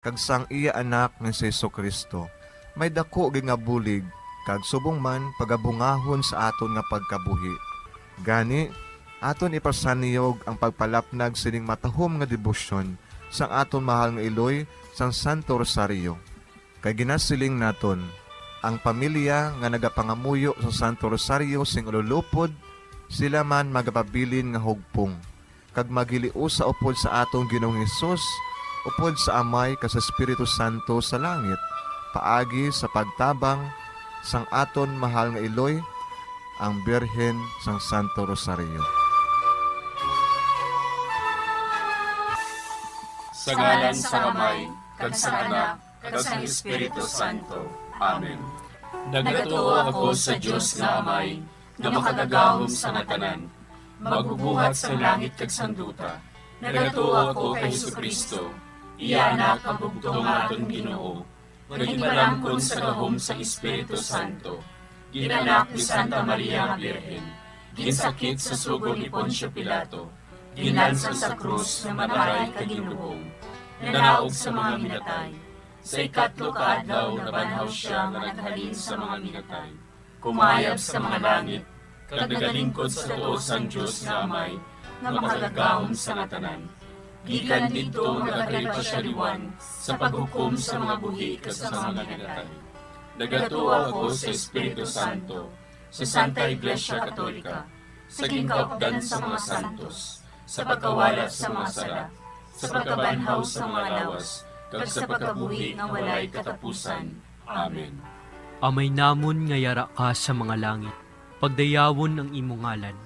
kag sang iya anak nga si Jesu-Kristo. May dako nga bulig, kag subong man pagabungahon sa aton nga pagkabuhi. Gani, aton ipasaniyog ang pagpalapnag sining matahom nga debosyon sang aton mahal nga iloy sang Santo Rosario. Kay ginasiling naton, ang pamilya nga nagapangamuyo sa Santo Rosario sing ululupod, sila man magapabilin nga hugpong. Kag magiliu sa upod sa atong Ginoong Hesus, upod sa Amay kas Espiritu Santo sa langit, paagi sa pagtabang sang aton mahal nga iloy, ang Birhen sang Santo Rosario. Sa ngalan sa Amay, kag sa Anak, kag sa Espiritu Santo. Amen. Nagatuo ako sa Diyos nga Amay, nga makagagahom sa natanan, magbubuhat sa langit kag sanduta. Nagatuo ako kay Jesucristo, iya anak ang bugtong aton Ginoo. Nagimbalangkon sa gahom sa Espiritu Santo. Ginanak ni Santa Maria nga Birhen. Ginsakit sa sugod ni Poncio Pilato. Ginalsa sa krus nga mataray kag ginuhong. Nanaog sa mga minatay. Sa ikatlo ka adlaw nabanhaw siya nga naghalin sa mga minatay. Kumayab sa mga langit, kag nagalingkod sa tuo sang Dios nga Amay, nga makagagahom sa natanan. Gikan dito nagakalipasyaliwan sa paghukom sa mga buhi kas sa mga minatay. Nagatuo ako sa Espiritu Santo, sa Santa Iglesia Katolika, sa gingkaupdan sa mga santos, sa pagkawalat sa mga sala, sa pagkabanhaw sa mga lawas, kag sa pagkabuhi nga walay katapusan. Amen. Amay namon nga yara ka sa mga langit, pagdayawon ang imo ngalan,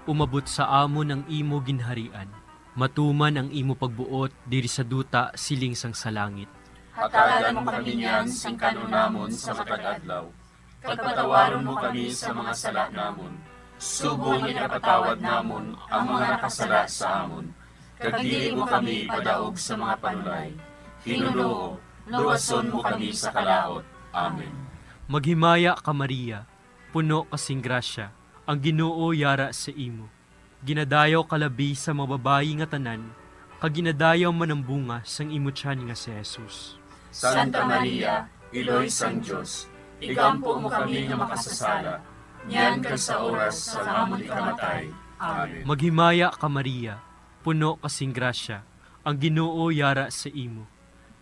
umabot sa amon ang imo ginharian, matuman ang imo pagbuot diri sa duta siling sang sa langit. Hatagan mo kami niyan sing kanunamon sa matag adlaw. Pagpatawaron mo kami sa mga sala namon. Subong inapatawad namon ang mga nakasala sa amon. Kag dili mo kami padaog sa mga panulay. Hinunoo, luwason mo kami sa kalaot. Amen. Maghimaya ka Maria, puno kasing grasya, ang Ginoo yara sa imo. Ginadayaw kalabi sa mga babayi nga tanan, kag ginadayaw man ang bunga sang imo tiyan nga si Jesus. Santa Maria, Iloy sang Diyos, igampo mo kami nga makasasala, niyan kag sa oras sa amon ikamatay. Amen. Maghimaya ka Maria, puno kasing grasya, ang Ginoo yara sa imo.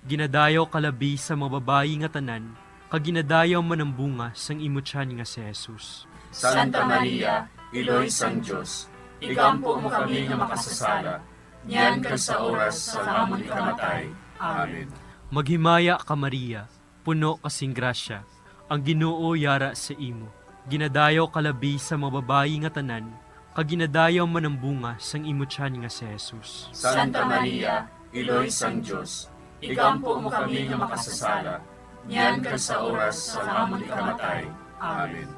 Ginadayaw kalabi sa mga babayi nga tanan, kag ginadayaw man ang bunga sang imo tiyan nga si Jesus. Santa Maria, Iloy sang Diyos, igampo mo kami nga makasasala, niyan kag sa oras sa amon ikamatay. Amen. Maghimaya ka Maria, puno kasing grasya, ang Ginoo yara sa imo. Ginadayaw kalabi sa mga babayi nga tanan, kag ginadayaw man ang bunga sang imo tiyan nga si Jesus. Santa Maria, Iloy sang Diyos, igampo mo kami nga makasasala, niyan kag sa oras sa amon ikamatay. Amen.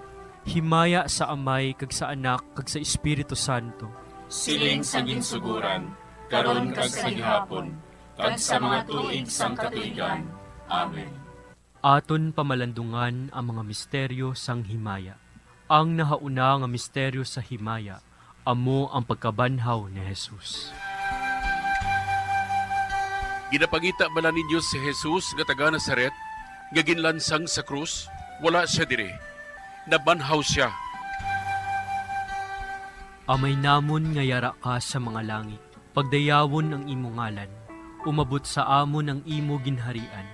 Himaya sa Amay kag sa Anak kag sa Espiritu Santo. Siling sa ginsuguran, karon kag sa gihapon, kag sa mga tuig sang katuigan. Amen. Aton pamalandungan ang mga misteryo sang himaya. Ang nahauna nga misteryo sa himaya, amo ang pagkabanhaw ni Jesus. Ginapangita bala ninyo si Jesus nga taga Nazaret, nga ginlansang sa krus, wala siya dire. Nabanhaw siya. Amay namon nga yara ka sa mga langit, pagdayawon ang imo ngalan, umabot sa amon ang imo ginharian,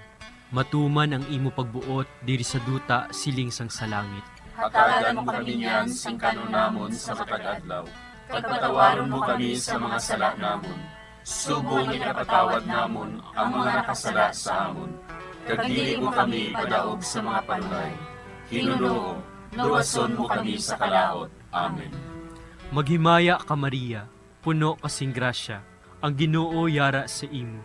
matuman ang imo pagbuot diri sa duta siling sang sa langit. Hatagan mo kami niyan sing kanunamon sa matag adlaw. Pagpatawaron mo kami sa mga sala namon. Subong inapatawad namon ang mga nakasala sa amon. Kag dili mo kami padaog sa mga panulay. Hinunoo, luwason mo kami sa kalaot. Amen. Maghimaya ka Maria, puno kasing grasya, ang Ginoo yara sa imo.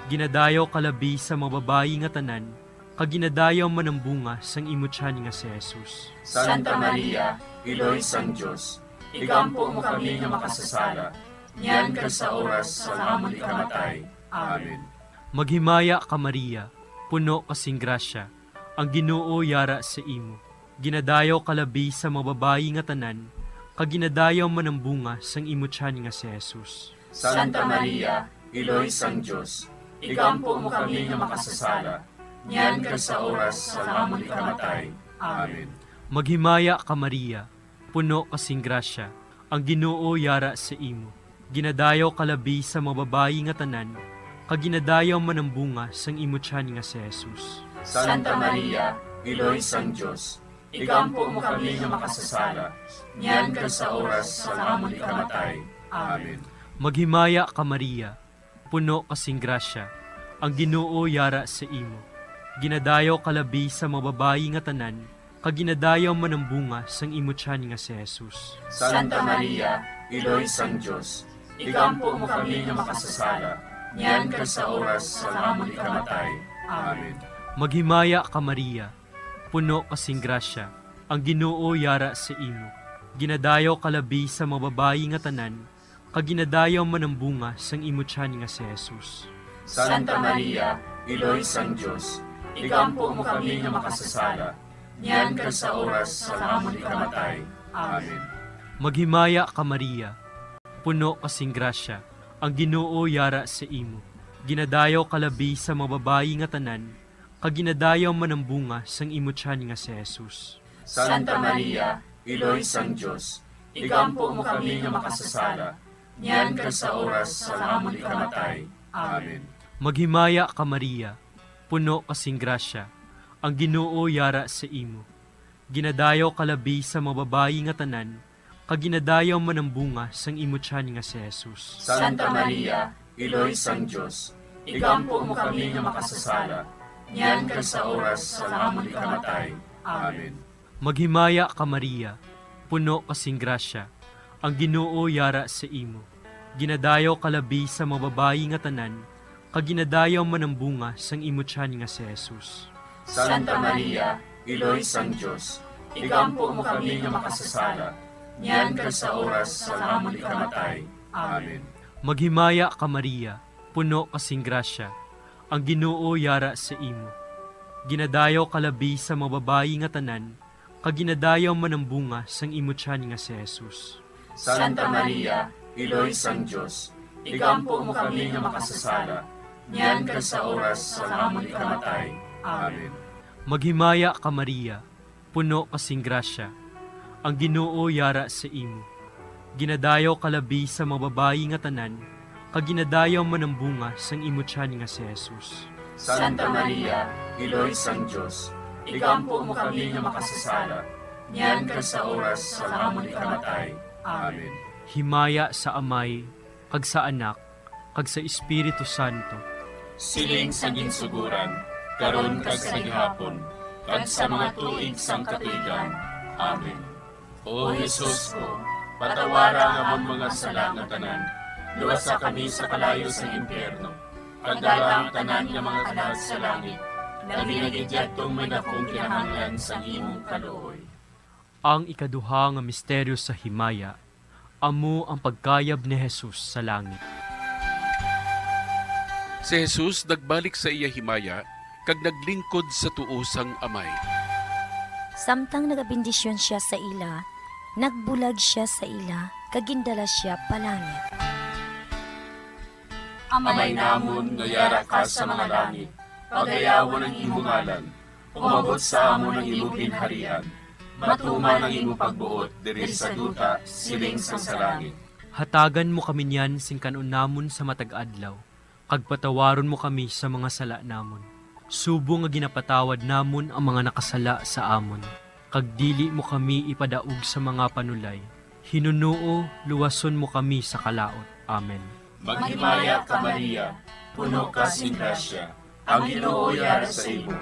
Ginadayaw kalabi sa mga babayi nga tanan, kag ginadayaw man ang bunga sang imo tiyan nga si Jesus. Santa Maria, Iloy sang Diyos, igampo mo kami nga makasasala, niyan kag sa oras sa amon ikamatay. Amen. Maghimaya ka Maria, puno kasing grasya, ang Ginoo yara sa imo. Ginadayaw kalabi sa mga babayi nga tanan, kag ginadayaw man ang bunga sang imo tiyan nga si Jesus. Santa Maria, Iloy sang Diyos, igampo mo kami nga makasasala, niyan kag sa oras sa amon ikamatay. Amen. Maghimaya ka Maria, puno kasing grasya, ang Ginoo yara sa imo. Ginadayaw kalabi sa mga babayi nga tanan, kag ginadayaw man ang bunga sang imo tiyan nga si Jesus. Santa Maria, Iloy sang Diyos, igampo mo kami nga makasasala, niyan kag sa oras sa amon ikamatay. Amen. Maghimaya ka Maria, puno kasing grasya, ang Ginoo yara sa imo. Ginadayaw kalabi sa mga babayi nga tanan, kag ginadayaw man ang bunga sang imo tiyan nga si Jesus. Santa Maria, Iloy sang Diyos, igampo mo kami nga makasasala, niyan kag sa oras sa amon ikamatay. Amen. Maghimaya ka Maria, puno kasing grasya, ang Ginoo yara sa imo. Ginadayaw kalabi sa mga babayi nga tanan, kag ginadayaw man ang bunga sang imo tiyan nga si Jesus. Santa Maria, Iloy sang Diyos, igampo mo kami nga makasasala, niyan kag sa oras sa amon ikamatay. Amen. Maghimaya ka Maria, puno kasing grasya, ang Ginoo yara sa imo. Ginadayaw kalabi sa mga babayi nga tanan, kag ginadayaw man ang bunga sang imo tiyan nga si Jesus. Santa Maria, Iloy sang Diyos, igampo mo kami nga makasasala, niyan kag sa oras sa amon ikamatay. Amen. Maghimaya ka Maria, puno kasing grasya, ang Ginoo yara sa imo. Ginadayaw kalabi sa mga babayi nga tanan, kag ginadayaw man ang bunga sang imo tiyan nga si Jesus. Santa Maria, Iloy sang Diyos, igampo mo kami nga makasasala, niyan kag sa oras sa amon ikamatay. Amen. Maghimaya ka Maria, puno kasing grasya, ang Ginoo yara sa imo. Ginadayaw kalabi sa mga babayi nga tanan, kag ginadayaw man ang bunga sang imo tiyan nga si Jesus. Santa Maria, Iloy sang Diyos, igampo mo kami nga makasasala, niyan kag sa oras sa amon ikamatay. Amen. Maghimaya ka Maria, puno kasing grasya, ang Ginoo yara sa imo. Ginadayaw kalabi sa mga babayi nga tanan, kag ginadayaw man ang bunga sang imo tiyan nga si Jesus. Santa Maria, Iloy sang Diyos, igampo mo kami nga makasasala, niyan kag sa oras sa amon ikamatay. Amen. Maghimaya ka Maria, puno kasing grasya, ang Ginoo yara sa imo. Ginadayaw kalabi sa mga babayi nga tanan, kag ginadayaw man ang bunga sang imo tiyan nga si Jesus. Santa Maria, Iloy sang Diyos, igampo mo kami nga makasasala, niyan kag sa oras sa amon ikamatay. Amen. Himaya sa Amay, kag sa Anak, kag sa Espiritu Santo. Siling sa ginsuguran, karon kag sa gihapon, kag sa mga tuig sang katuigan. Amen. O Jesus ko, patawara nga among mga sala nga tanan, luwasa kami sa kalayo sa impyerno, kadala ang tanan nga mga kalag sa langit, naginagidyatong may dakong kinahanglan sa imong kaluoy. Ang ikaduha nga misteryo sa himaya, amo ang pagkayab ni Jesus sa langit. Si Jesus nagbalik sa iya himaya, kag naglingkod sa tuosang amay. Samtang nagabindisyon siya sa ila, nagbulag siya sa ila, kagindala siya palangit. Amay namon nga yara ka sa mga langit, pagayawon ang imong ngalan, umabot sa amon ang imong pinharian, matuman ang imong pagbuot diri sa duta siling sa langit. Hatagan mo kami niyan sing kanon namon sa matag adlaw, kag patawaron mo kami sa mga sala namon. Subo nga ginapatawad namon ang mga nakasala sa amon, kag dili mo kami ipadaog sa mga panulay. Hinunuo, luwason mo kami sa kalaot. Amen. Maghimaya ka Maria, puno ka sing grasya, ang Ginoo yara sa imo.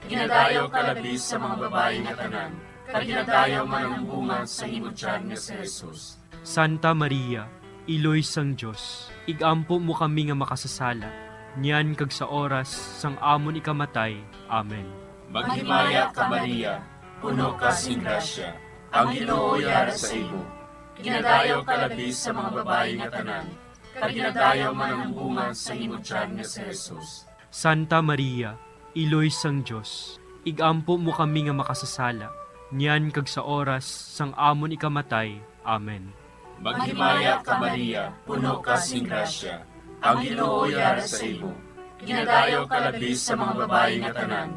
Ginadayaw ka labi sa mga babae nga tanan, kag ginadayaw man ang bunga sa imong tiyan nga si Jesus. Santa Maria, Iloy sang Diyos, igampo mo kami nga makasasala, niyan kag sa oras sang amon ikamatay. Amen. Maghimaya ka Maria, puno ka sing grasya, ang Ginoo yara sa imo. Ginadayaw ka labi sa mga babae nga tanan, kag ginadayaw man ang bunga sa imong tiyan nga si Jesus. Santa Maria, Iloy sang Diyos, igampo mo kami nga makasasala, niyan kag sa oras sang amon ikamatay. Amen. Maghimaya ka Maria, puno ka sing grasya, ang Ginoo yara sa imo. ginadayo kalabis sa mga babayi nga tanan,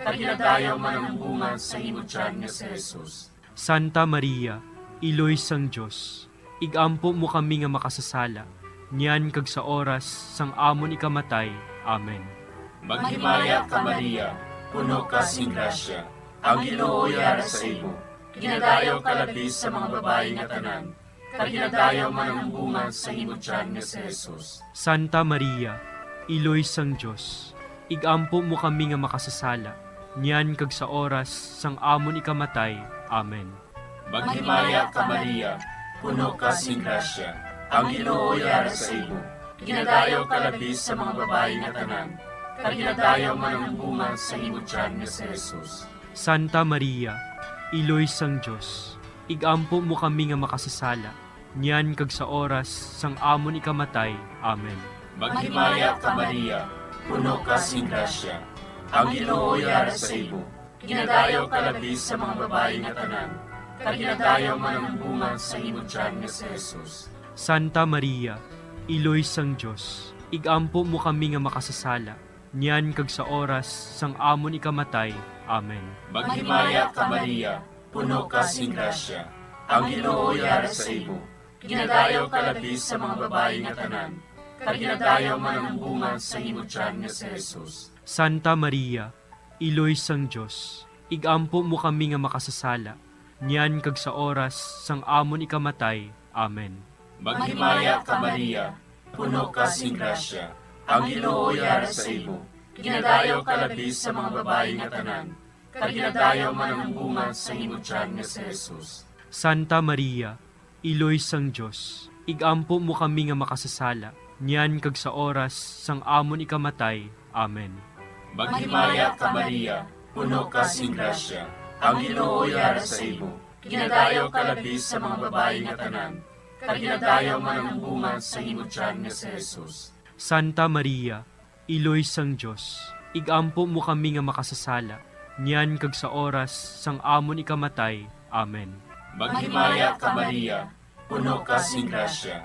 kag ginadayo man ang bunga sa imong tiyan nga si Jesus. Santa Maria, Iloy sang Diyos, igampo mo kami nga makasasala, niyan kag sa oras sang amon ikamatay. Amen. Maghimaya ka Maria, puno ka sing grasya, ang Ginoo yara sa imo. Ginadayo kalabis sa mga babayi nga tanan, kag ginadayo man ang bunga sa imong tiyan nga si Jesus. Santa Maria, Iloy sang Diyos, igampo mo kami nga makasasala, niyan kag sa oras sang amon ikamatay. Amen. Maghimaya ka Maria, puno ka sing grasya, ang Ginoo yara sa imo. Ginadayo kalabis sa mga babayi nga tanan, kag ginadayo man ang bunga sa imong tiyan nga si Jesus. Santa Maria, Iloy sang Diyos, igampo mo kami nga makasasala, niyan kag sa oras sang amon ikamatay. Amen. Maghimaya ka Maria, puno ka sing grasya, ang Ginoo yara sa imo. Ginadayo kalabis sa mga babayi nga tanan, kag ginadayo man ang bunga sa imong tiyan nga si Jesus. Santa Maria, Iloy sang Diyos, igampo mo kami nga makasasala, niyan kag sa oras sang amon ikamatay. Amen. Maghimaya ka Maria, puno ka sing grasya, ang Ginoo yara sa imo. Ginadayo kalabis sa mga babayi nga tanan, kag ginadayo man ang bunga sa imong tiyan nga si Jesus. Santa Maria, Iloy sang Diyos, igampo mo kami nga makasasala, niyan kag sa oras sang amon ikamatay. Amen. Maghimaya ka Maria, puno ka sing grasya, ang Ginoo yara sa imo. Ginadayo kalabis sa mga babayi nga tanan, kag ginadayo man ang bunga sa imong tiyan nga si Jesus. Santa Maria, Iloy sang Diyos, igampo mo kami nga makasasala, niyan kag sa oras sang amon ikamatay. Amen. Maghimaya ka Maria, puno ka sing grasya, ang Ginoo yara sa imo. Ginadayo kalabis sa mga babayi nga tanan, kag ginadayo man ang bunga sa imong tiyan nga si Jesus. Santa Maria, Iloy sang Diyos, igampo mo kami nga makasasala, niyan kag sa oras sang amon ikamatay. Amen. Maghimaya ka Maria, puno ka sing grasya,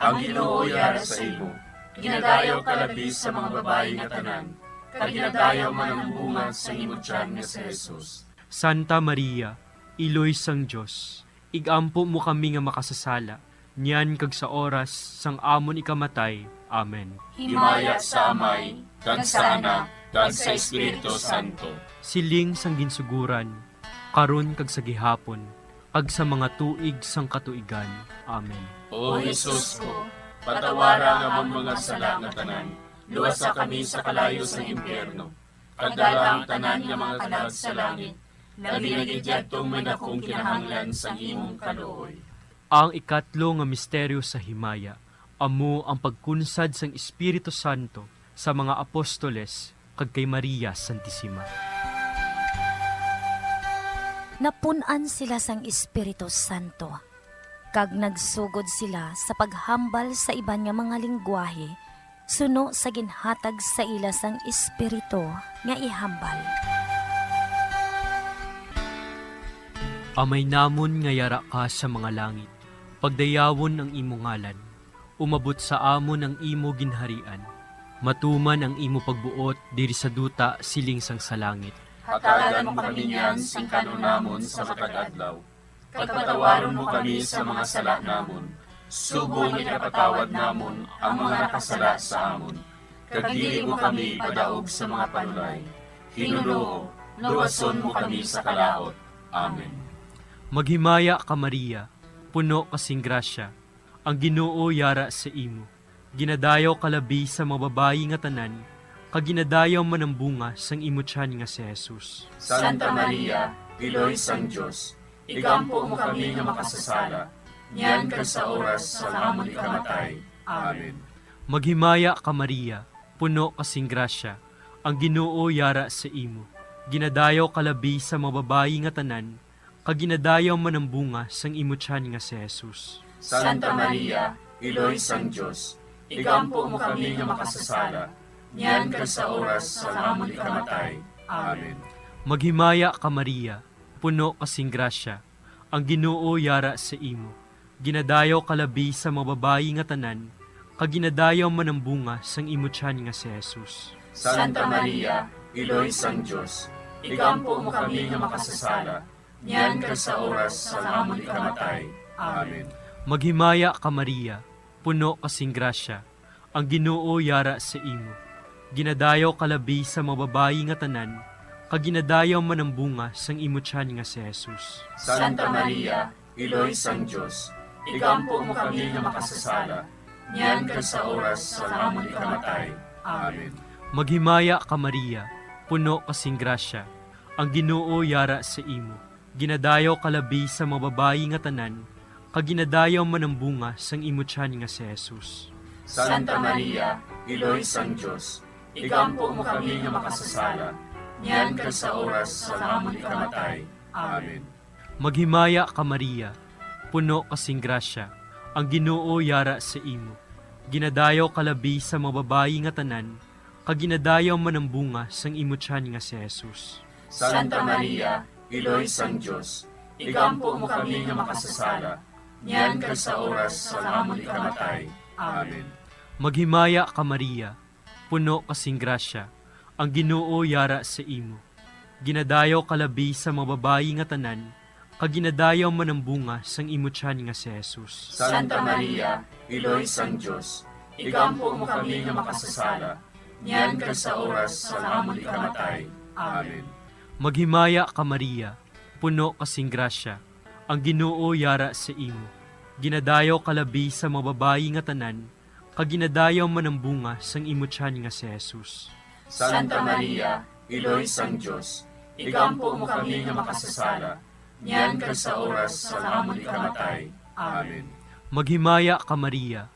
ang Ginoo yara sa imo. Ginadayo kalabis sa mga babayi nga tanan, kag ginadayo man ang bunga sa imong tiyan nga si Jesus. Santa Maria, Iloy sang Diyos, igampo mo kami nga makasasala, niyan kag sa oras sang amon ikamatay. Amen. Himaya sa Amay, kag sa Anak, kag sa Espiritu Santo. Siling sang ginsuguran, karon kag sa gihapon, kag sa mga tuig sang katuigan. Amen. O Jesus ko, patawara nga mong mga sala nga tanan, luwasa kami sa kalayo sa impyerno. Pagdala ang tanan nga mga kalag sa langit, labi na gidyadtong may dakong kinahanglan sa imong kaluoy. Ang ikatlo nga misteryo sa himaya, amo ang pagkunsad sang Espiritu Santo sa mga apostoles kag kay Maria Santissima. Napunan sila sang Espiritu Santo, kag nagsugod sila sa paghambal sa iban nga mga lingwahe, suno sa ginhatag sa ila sang Espiritu nga ihambal. Amay namon nga yara ka sa mga langit, pagdayawon ang imo ngalan, umabot sa amon ang imo ginharian, matuman ang imo pagbuot diri sa duta siling sang sa langit. Hatagan mo kami niyan sing kanunamon sa matag adlaw. Pagpatawaron mo kami sa mga sala namon. Subong ipatawad namon ang mga nakasala sa amon. Kag dili mo kami padaog sa mga panulay. Hinuloo, luwason mo kami sa kalaot. Amen. Maghimaya ka Maria, puno kasing grasya, ang Ginoo yara sa imo. Ginadayaw kalabi sa mga babayi nga tanan, kag ginadayaw man ang bunga sang imo tiyan nga si Jesus. Santa Maria, Iloy sang Diyos, igampo mo kami nga makasasala, niyan kag sa oras sa amon ikamatay. Amen. Maghimaya ka Maria, puno kasing grasya, ang Ginoo yara sa imo. Ginadayaw kalabi sa mga babayi nga tanan, kag ginadayaw man ang bunga sang imo tiyan nga si Jesus. Santa Maria, Iloy sang Diyos, igampo mo kami nga makasasala, niyan kag sa oras sa amon ikamatay. Amen. Maghimaya ka Maria, puno kasing grasya, ang Ginoo yara sa imo. Ginadayaw kalabi sa mga babayi nga tanan, kag ginadayaw man ang bunga sang imo tiyan nga si Jesus. Santa Maria, Iloy sang Diyos, igampo mo kami nga makasasala, niyan kag sa oras sa amon ikamatay. Amen. Maghimaya ka Maria, puno kasing grasya, ang Ginoo yara sa imo. Ginadayaw kalabi sa mababayi nga tanan, kag ginadayaw man ang bunga sang imo tiyan nga si Jesus. Santa Maria, Iloy sang Diyos, igampo mo kami nga makasasala, niyan kag sa oras sa amon ikamatay. Amen. Maghimaya ka Maria, puno kasing grasya, ang Ginoo yara sa imo. Ginadayaw kalabi sa mababayi nga tanan, kag ginadayaw man ang bunga sang imo tiyan nga si Jesus. Santa Maria, Iloy sang Diyos, igampo mo kami nga makasasala, niyan kag sa oras sa amon ikamatay. Amen. Maghimaya ka Maria, puno kasing grasya, ang Ginoo yara sa imo. Ginadayaw kalabi sa mababayi nga tanan, kag ginadayaw man ang bunga sang imo tiyan nga si Jesus. Santa Maria, Iloy sang Diyos, igampo mo kami nga makasasala, niyan kag sa oras sa amon ikamatay. Amen. Maghimaya ka Maria, puno kasing grasya, ang Ginoo yara sa imo. Ginadayaw kalabi sa mababayi nga tanan, kag ginadayaw man ang bunga sang imo tiyan nga si Jesus. Santa Maria, Iloy sang Diyos, igampo mo kami nga makasasala, niyan kag sa oras sa amon ikamatay. Amen. Maghimaya ka Maria, puno kasing grasya, ang Ginoo yara sa imo. Ginadayaw kalabi sa mababayi nga tanan, kag ginadayaw man ang bunga sang imo tiyan nga si Jesus. Santa Maria, Iloy sang Diyos, igampo mo kami nga makasasala, niyan kag sa oras sa amon ikamatay. Amen. Maghimaya ka Maria,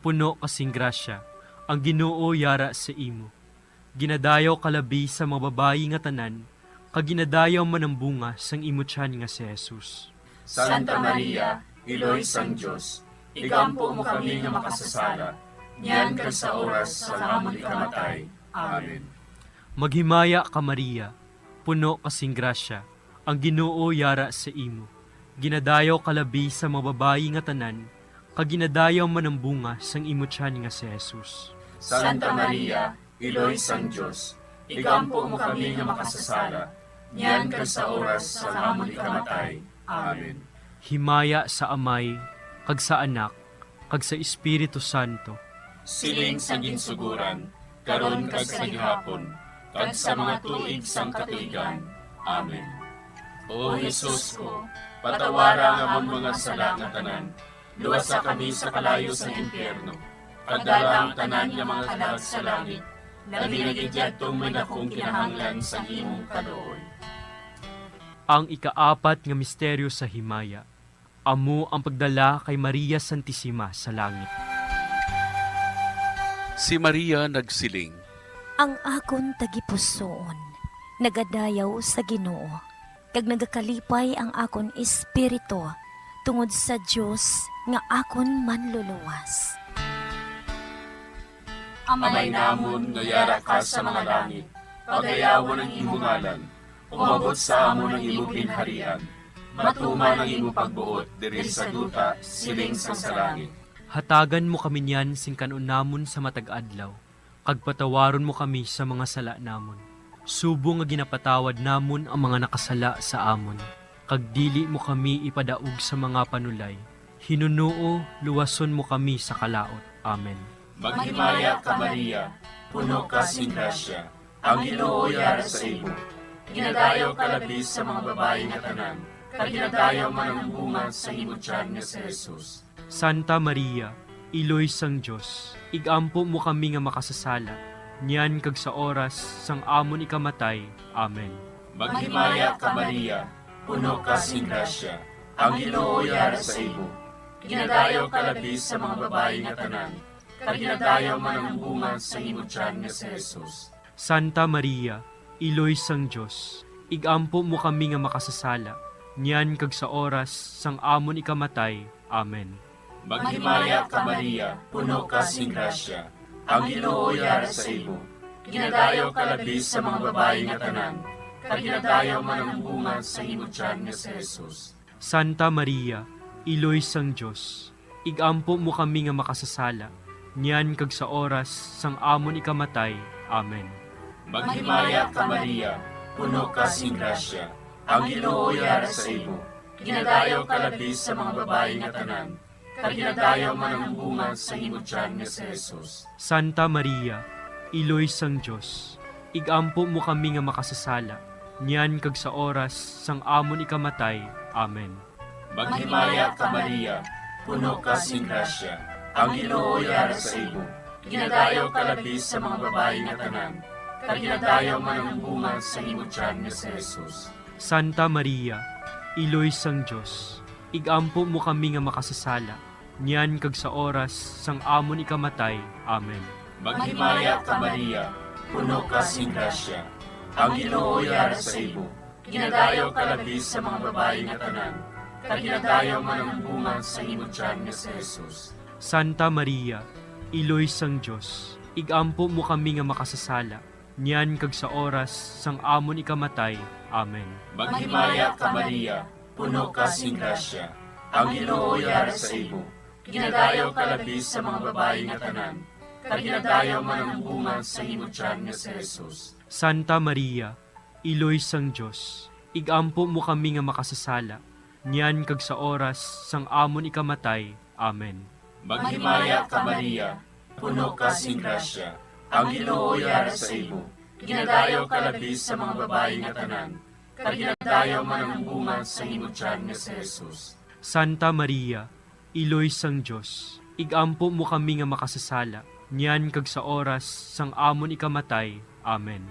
puno kasing grasya, ang Ginoo yara sa imo. Ginadayaw kalabi sa mababayi nga tanan, kag ginadayaw man ang bunga sang imo tiyan nga si Jesus. Santa Maria, Iloy sang Diyos, igampo mo kami nga makasasala, niyan kag sa oras sa amon ikamatay. Amen. Maghimaya ka Maria, puno kasing grasya, ang Ginoo yara sa imo. Ginadayaw kalabi sa mababayi nga tanan, kag ginadayaw man ang bunga sang imo tiyan nga si Jesus. Santa Maria, Iloy sang Diyos, igampo mo kami nga makasasala, niyan kag sa oras sa amon ikamatay. Amen. Himaya sa Amay, kag sa Anak, kag sa Espiritu Santo. Siling sa ginsuguran, karon kag sa gihapon, kag sa mga tuig sang katuigan. Amen. O Jesus ko, patawara nga among mga sala nga tanan, luwasa kami sa kalayo sa impyerno, kagdala ang tanan nga mga kalag sa langit, labi na gidyadtong may dakong kinahanglan sa imong kaluoy. Ang ikaapat nga misteryo sa himaya, amo ang pagdala kay Maria Santissima sa langit. Si Maria nagsiling, Ang akon tagipusoon, nagadayaw sa Ginoo, kag nagakalipay ang akon espiritu, tungod sa Dios nga akon manluluwas. Amay namon nga yara ka sa mga langit, pagayawon ang imong ngalan, umabot sa amon ang imong pinharian, matuman ang imong pagbuot diri sa duta siling sa langit. Hatagan mo kami niyan sing kanunamon sa matag adlaw, kag patawaron mo kami sa mga sala namon. Subo nga ginapatawad namon ang mga nakasala sa amon, kag dili mo kami ipadaog sa mga panulay. Hinunuo, luwason mo kami sa kalaot. Amen. Maghimaya ka Maria, puno ka sing grasya, ang Ginoo yara sa imo. Ginadayaw ka labis sa mga babae nga tanan, kag ginadayaw man ang bunga sa imo tiyan nga si Jesus. Santa Maria, Iloy sang Diyos, igampo mo kami nga makasasala, niyan kag sa oras sang amon ikamatay. Amen. Maghimaya ka Maria, puno ka sing grasya, ang Ginoo yara sa imo. Ginadayaw ka labis sa mga babae nga tanan, kag ginadayaw man ang bunga sa imo tiyan nga si Jesus. Santa Maria, Iloy sang Diyos, igampo mo kami nga makasasala, niyan kag sa oras sang amon ikamatay. Amen. Maghimaya ka Maria, puno ka sing grasya, ang Ginoo yara sa imo. Ginadayaw ka labis sa mga babae nga tanan, kag ginadayaw man ang bunga sa imo tiyan nga si Jesus. Santa Maria, Iloy sang Diyos, igampo mo kami nga makasasala, niyan kag sa oras sang amon ikamatay. Amen. Maghimaya ka Maria, puno ka sing grasya, ang Ginoo yara sa imo. Ginadayaw ka labi sa mga babae nga tanan, kag ginadayaw man ang bunga sa imo tiyan nga si Jesus. Santa Maria, Iloy sang Dios, igampo mo kami nga makasasala, niyan kag sa oras sang amon ikamatay. Amen. Maghimaya ka Maria, puno ka sing grasya, ang Ginoo yara sa imo. Ginadayaw ka labi sa mga babae nga tanan, kag ginadayaw man ang bunga sa imo tiyan nga si Jesus. Santa Maria, Iloy sang Dios, igampo mo kami nga makasasala, niyan kag sa oras sang amon ikamatay. Amen. Maghimaya ka Maria, puno ka sing grasya, ang Ginoo yara sa imo. Ginadayaw ka labi sa mga babae nga tanan, kag ginadayaw man ang bunga sa imo tiyan nga si Jesus. Santa Maria, Iloy sang Dios, igampo mo kami nga makasasala, niyan kag sa oras sang amon ikamatay. Amen. Maghimaya ka Maria, puno ka sing grasya, ang Ginoo yara sa imo. Ginadayaw ka labi sa mga babae nga tanan, kag ginadayaw man ang bunga sa imo tiyan nga si Jesus. Santa Maria, Iloy sang Dios, igampo mo kami nga makasasala, niyan kag sa oras sang amon ikamatay. Amen. Maghimaya ka Maria, puno ka sing grasya, ang Ginoo yara sa imo. Ginadayaw ka labi sa mga babae nga tanan, kag ginadayaw man ang bunga sa imo tiyan nga si Jesus. Santa Maria, Iloy sang Dios, igampo mo kami nga makasasala, niyan kag sa oras sang amon ikamatay. Amen.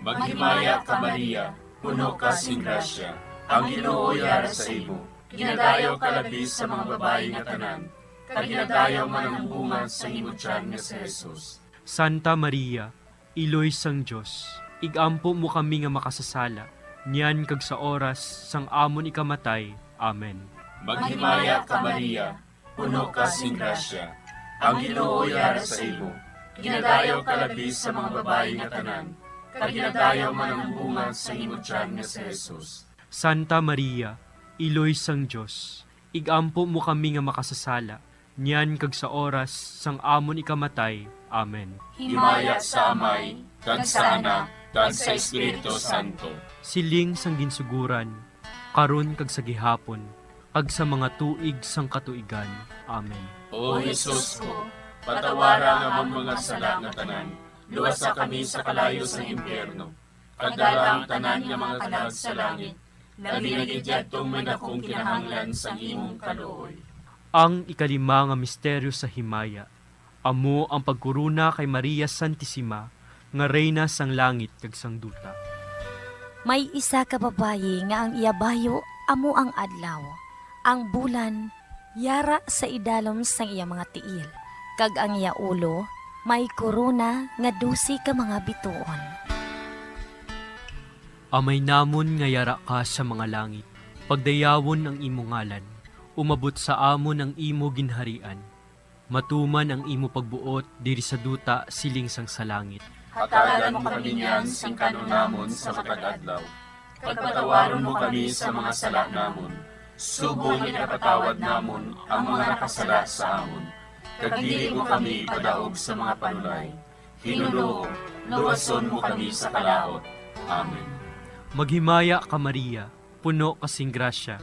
Maghimaya ka Maria, puno ka sing grasya, ang Ginoo yara sa imo. Ginadayaw ka labi sa mga babae nga tanan, kag ginadayaw man ang bunga sa imo tiyan nga si Jesus. Santa Maria, Iloy sang Dios, igampo mo kami nga makasasala, niyan kag sa oras sang amon ikamatay. Amen. Maghimaya ka Maria, puno ka sing grasya, ang Ginoo yara sa imo. Ginadayaw ka labi sa mga babae nga tanan, kag ginadayaw man ang bunga sa imo tiyan nga si Jesus. Santa Maria, Iloy sang Dios, igampo mo kami nga makasasala, niyan kag sa oras sang amon ikamatay. Amen. Himaya sa Amay, kag sa Anak, kag sa Espiritu Santo. Siling sang ginsuguran, karon kag sa gihapon, kag sa mga tuig sang katuigan. Amen. O Jesus ko, patawara nga ang mga sala nga tanan, luwasa kami sa kalayo sa impyerno. Kadala ang tanan nga mga kalag sa langit, labi nga gidyadtong may dakong kinahanglan sa imong kaluoy. Ang ikalima nga misteryo sa himaya, amo ang pagkuruna kay Maria Santissima, nga reyna sang langit kag sang duta. May isa ka babayi nga ang iyabayo amo ang adlaw. Ang bulan yara sa idalom sang iya mga tiil. Kag ang iya ulo may korona nga 12 ka mga bituon. Amay namon nga yara ka sa mga langit, pagdayawon ang imo ngalan, umabot sa amon ang imo ginharian. Matuman ang imo pagbuot diri sa duta siling sang sa langit. Hatagan mo kami niyan sing kanunamon sa matag adlaw. Pagpatawaron mo kami sa mga sala namon. Subong ikapatawad namon ang mga nakasala sa amon. Kag dili mo kami padaog sa mga panulay. Hinuloo, luwason mo kami sa kalaot. Amen. Maghimaya ka Maria, puno kasing grasya,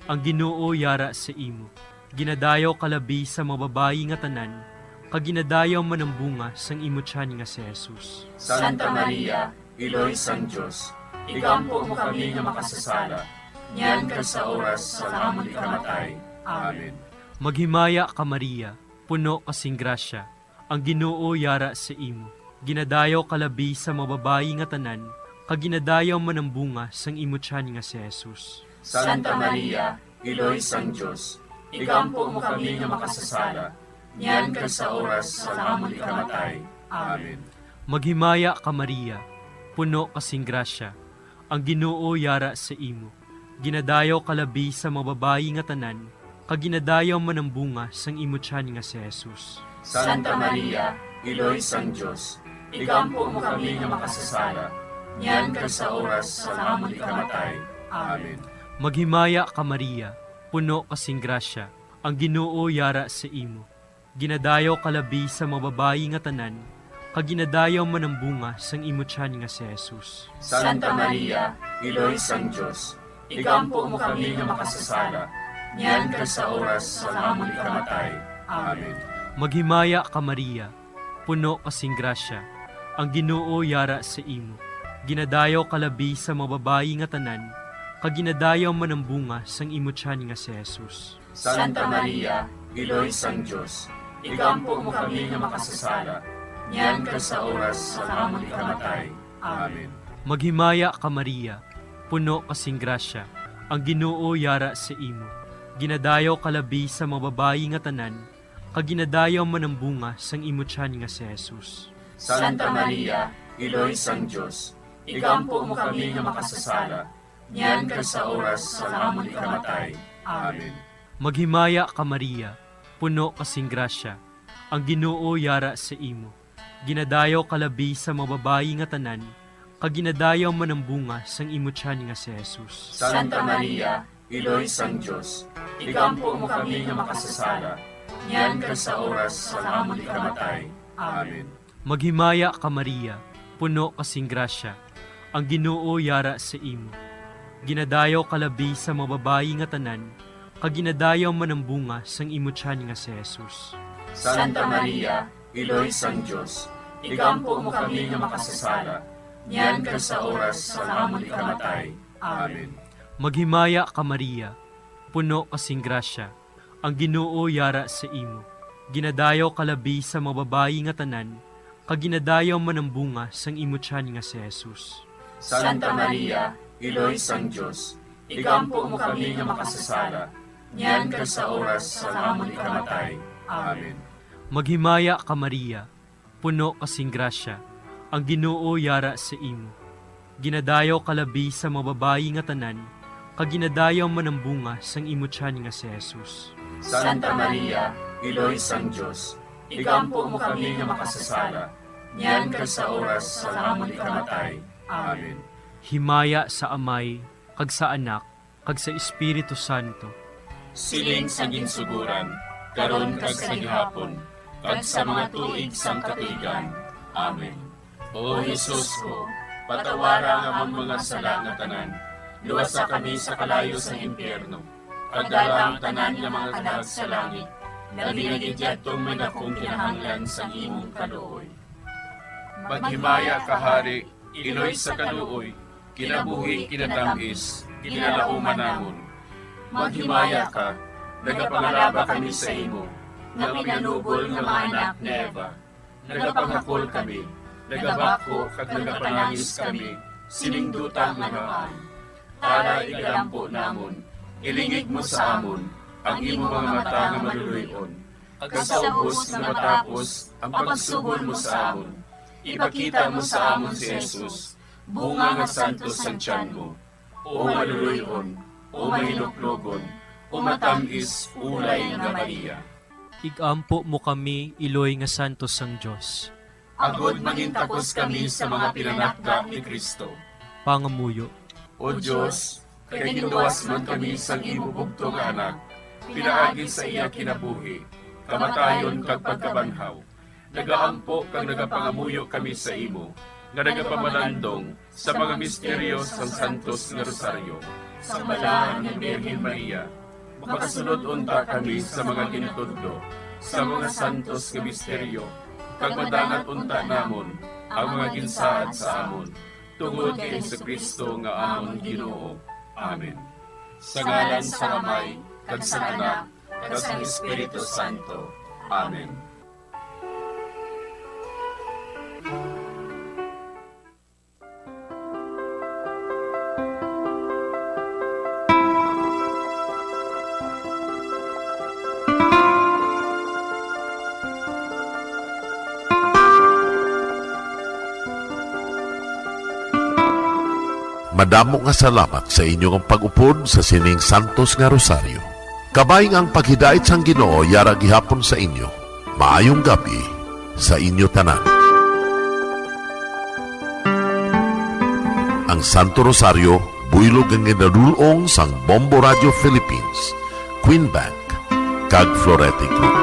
ang Ginoo yara sa imo. Ginadayaw kalabi sa mga babayi nga tanan, kag ginadayaw man ang bunga sang imo tiyan nga si Jesus. Santa Maria, Iloy sang Diyos, igampo mo kami nga makasasala, niyan ka sa oras sa amon ikamatay. Amen. Maghimaya ka Maria, puno kasing grasya, ang Ginoo yara sa imo. Ginadayaw kalabi sa mga babayi nga tanan, kag ginadayaw man ang bunga sang imo tiyan nga si Jesus. Santa Maria, Iloy sang Diyos, igampo mo kami nga makasasala, niyan ka sa oras sa amon ikamatay. Amen. Maghimaya ka Maria, puno kasing grasya, ang Ginoo yara sa imo. Ginadayaw kalabi sa mga babayi nga tanan, kag ginadayaw man ang bunga sang imo tiyan nga si Jesus. Santa Maria, Iloy sang Diyos, igampo mo kami nga makasasala, niyan ka sa oras sa amon ikamatay. Amen. Maghimaya ka Maria, puno kasing grasya, ang Ginoo yara sa imo. Ginadayaw kalabi sa mga babayi nga tanan, kaginadayaw man ang bunga sang imutyan nga si Jesus. Santa Maria, Iloy sang Diyos, ikampo mo kami nga makasasala, niyan ka sa oras sa amon ikamatay. Amen. Maghimaya ka Maria, puno kasing grasya, ang Ginoo yara sa imo. Ginadayaw kalabi sa mga babayi nga tanan, kaginadayaw man ang bunga sang imutyan nga si Jesus. Santa Maria, Iloy sang Diyos, ikampo mo kami nga makasasala, niyan ka sa oras sa amon ikamatay. Amen. Maghimaya ka Maria, puno kasing grasya, ang Ginoo yara sa imo. Ginadayaw kalabi sa mga babayi nga tanan, kaginadayaw man ang bunga sang imutyan nga si Jesus. Santa Maria, Iloy sang Diyos, ikampo mo kami nga makasasala, niyan ka sa oras sa amon ikamatay. Amen. Maghimaya ka Maria, puno kasing grasya, ang Ginoo yara sa imo. Ginadayaw kalabi sa mga babayi nga tanan, kaginadayaw man ang bunga sang imutyan nga si Jesus. Santa Maria, Iloy sang Diyos, ikampo mo kami nga makasasala, niyan ka sa oras sa amon ikamatay. Amen. Maghimaya ka Maria, puno kasing grasya, ang Ginoo yara sa imo. Ginadayaw kalabi sa mga babayi nga tanan, kaginadayaw man ang bunga sang imutyan nga si Jesus. Santa Maria, Iloy sang Diyos, ikampo mo kami nga makasasala, niyan ka sa oras sa amon ikamatay. Amen. Maghimaya ka Maria, puno kasing grasya, ang Ginoo yara sa imo. Ginadayaw kalabi sa mga babayi nga tanan, kaginadayaw man ang bunga sang imutyan nga si Jesus. Santa Maria, Iloy sang Diyos, ikampo mo kami nga makasasala, niyan ka sa oras sa amon ikamatay. Amen. Maghimaya ka Maria, puno kasing grasya, ang Ginoo yara sa imo. Ginadayaw kalabi sa mga babayi nga tanan, kaginadayaw man ang bunga sang imutyan nga si Jesus. Santa Maria, Iloy sang Diyos, ikampo mo kami nga makasasala, niyan ka sa oras sa amon ikamatay. Amen. Himaya sa Amay, kag sa Anak, kag sa Espiritu Santo. Siling sa ginsuguran, karon kag sa gihapon, kag sa mga tuig sang katuigan. Amen. O Jesus ko, patawara nga ang mga sala nga tanan, luwasa kami sa kalayo sa impyerno, kagdala ang tanan nga mga kalag sa langit, naginagidyatong may dakong kinahanglan sa imong kaluoy. Maghimaya ka, Hari, Iloy sa kaluoy, kinabuhi kinatamis, kinalauman namon. Maghimaya ka, nagapangalaba kami sa imo, nga pinanugol nga mga anak ni Eva. Nagapangakol kami, nagabako kag nagapanangis kami, siningdutang nagaan. Para igalampo namon, ilingig mo sa amon, ang imo mga mata nga maluluyon. Kasaubos nga matapos, ang pagsugol mo sa amon. Ipakita mo sa amon si Jesus, bunga nga santos ang tiyan mo. O maluluyon, o mahiluklogon, o matamis ulay nga Maria. Igampo mo kami, Iloy nga santos sang Diyos. Agod mangintapos kami sa mga pinanakda ni Kristo. Pangamuyo, O Diyos, kay ginduwas man kami sa ibubugto nga anak, pinaagi sa iya kinabuhi, kamatayon kag pagkabanhaw. Nagaampo kag nagapangamuyo kami sa imo, nga nagapamalandong sa mga misteryo sa Santos nga Rosaryo. Sa balaan ng Birhen Maria, makasunod unta kami sa mga ginutudlo, sa mga santos nga misteryo, kag madangat unta namon ang mga ginsaad sa amon, tungod kay Jesucristo nga amon Ginoo. Amen. Sa ngalan sa Amay, kag sa Anak, kag sa Espiritu Santo. Amen. Madamo nga salamat sa inyong pag-upod sa sining Santos nga Rosario. Kabay nga ang paghidait sang Ginoo yara gihapon sa inyo. Maayong gabi sa inyo tanan. Ang Santo Rosario buylog ang ginadulong sang Bombo Radio Philippines, Queen Bank, kag Florete Group.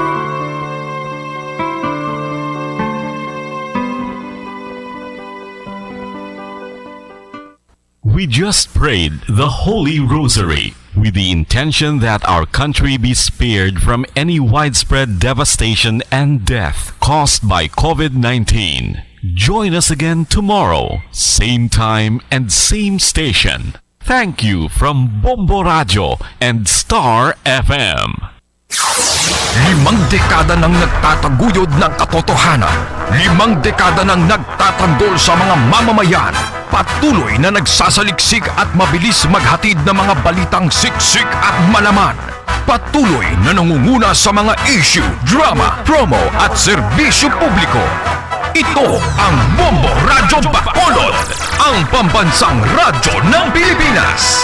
We just prayed the Holy Rosary with the intention that our country be spared from any widespread devastation and death caused by COVID-19. Join us again tomorrow, same time and same station. Thank you from Bombo Radio and Star FM. 5 dekada nang nagtataguyod ng katotohanan. 5 dekada nang nagtatanggol sa mga mamamayan. Patuloy na nagsasaliksik at mabilis maghatid ng mga balitang siksik at malaman. Patuloy na nangunguna sa mga issue, drama, promo at serbisyo publiko. Ito ang Bombo Radyo Bacolod, ang pambansang radyo ng Pilipinas.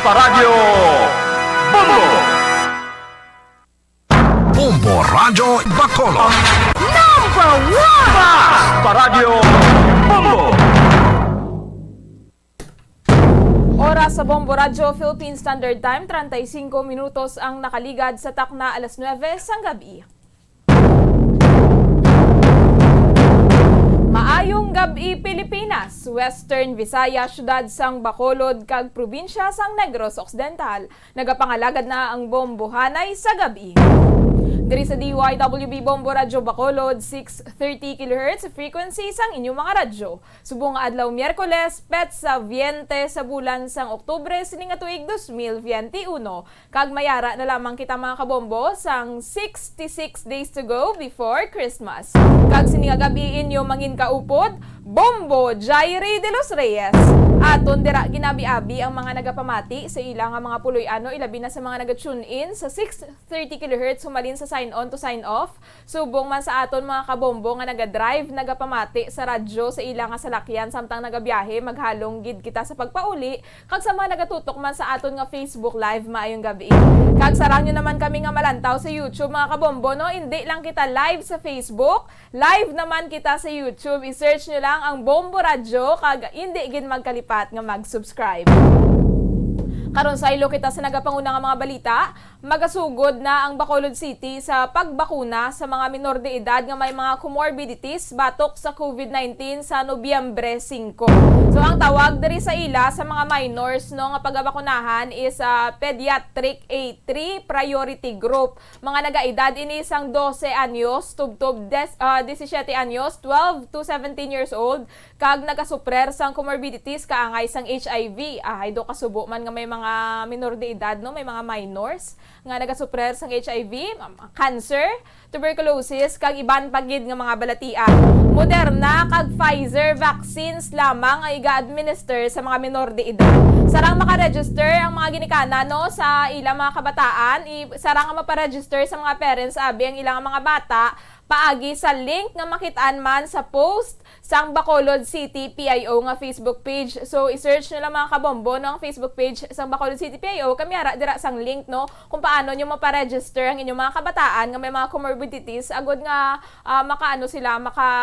Paradyo Bombo! Bombo Radyo Bacolod. Number 1! Paradyo Bombo! Oras sa Bombo Radyo Philippine Standard Time, 35 minutos ang nakaligad sa takna alas 9 sang gabi. Maayong gabi Pilipinas, Western Visayas, syudad sang Bacolod kag probinsya sang Negros Occidental. Nagapangalagad na ang bombohanay sa gabi. Diri sa DYWB Bombo Radyo Bacolod, 630 kHz frequency sang inyong mga radyo. Subong nga adlaw Miyerkules, petsa 20 sa bulan sang Oktubre sining nga tuig 2021. Kag mayara na lamang kita mga kabombo sang 66 days to go before Christmas. Kag sining nga gabi inyo mangin kaupod, Bombo Jairi de los Reyes. Aton dira ginabi-abi ang mga nagapamati sa ilang mga puloy-ano, ilabi na sa mga naga-tune in sa 630 kHz sumalin sa sign on to sign off. Subong man sa aton mga kabombo nga naga-drive, nagapamati sa radyo sa ilang salakyan samtang nagabiyahe, maghalong gid kita sa pagpauli. Kag sa mga nagatutok man sa aton nga Facebook Live maayong gabi. Kag sarang nyo naman kami nga malantaw sa YouTube mga kabombo, no? Hindi lang kita live sa Facebook, live naman kita sa YouTube. I-search nyo lang ang Bombo Radyo kag hindi gid magkalipat nga mag-subscribe. Karon sa ilo kita sa nagapanguna nga mga balita, magasugod na ang Bacolod City sa pagbakuna sa mga minor de edad nga may mga comorbidities batok sa COVID-19 sa Nobyembre 5. So ang tawag diri sa ila sa mga minors no nga pagbakunahan is Pediatric A3 Priority Group. Mga nagaedad ini sang 12 anyos tubtob 17 anyos, 12 to 17 years old kag nagasuprer sang comorbidities kaangay sang HIV. Ay do kasubo man nga may mga minor de edad no, may mga minors nga nagasuprer sang HIV, cancer, tuberculosis kag iban pagid nga mga balatian. Moderna kag Pfizer vaccines lamang ay iga-administer sa mga minor de edad. Sarang maka-register ang mga ginikana no sa ilang mga kabataan, sarang mapa-register sa mga parents abi ang ilang mga bata paagi sa link nga makitaan man sa post sang Bacolod City PIO nga Facebook page. So i-search nyo lang mga kabombo no ang Facebook page sang Bacolod City PIO. Kami ara dira sang link no kung paano nyo mapa-register ang inyong mga kabataan nga may mga comorbidities agod nga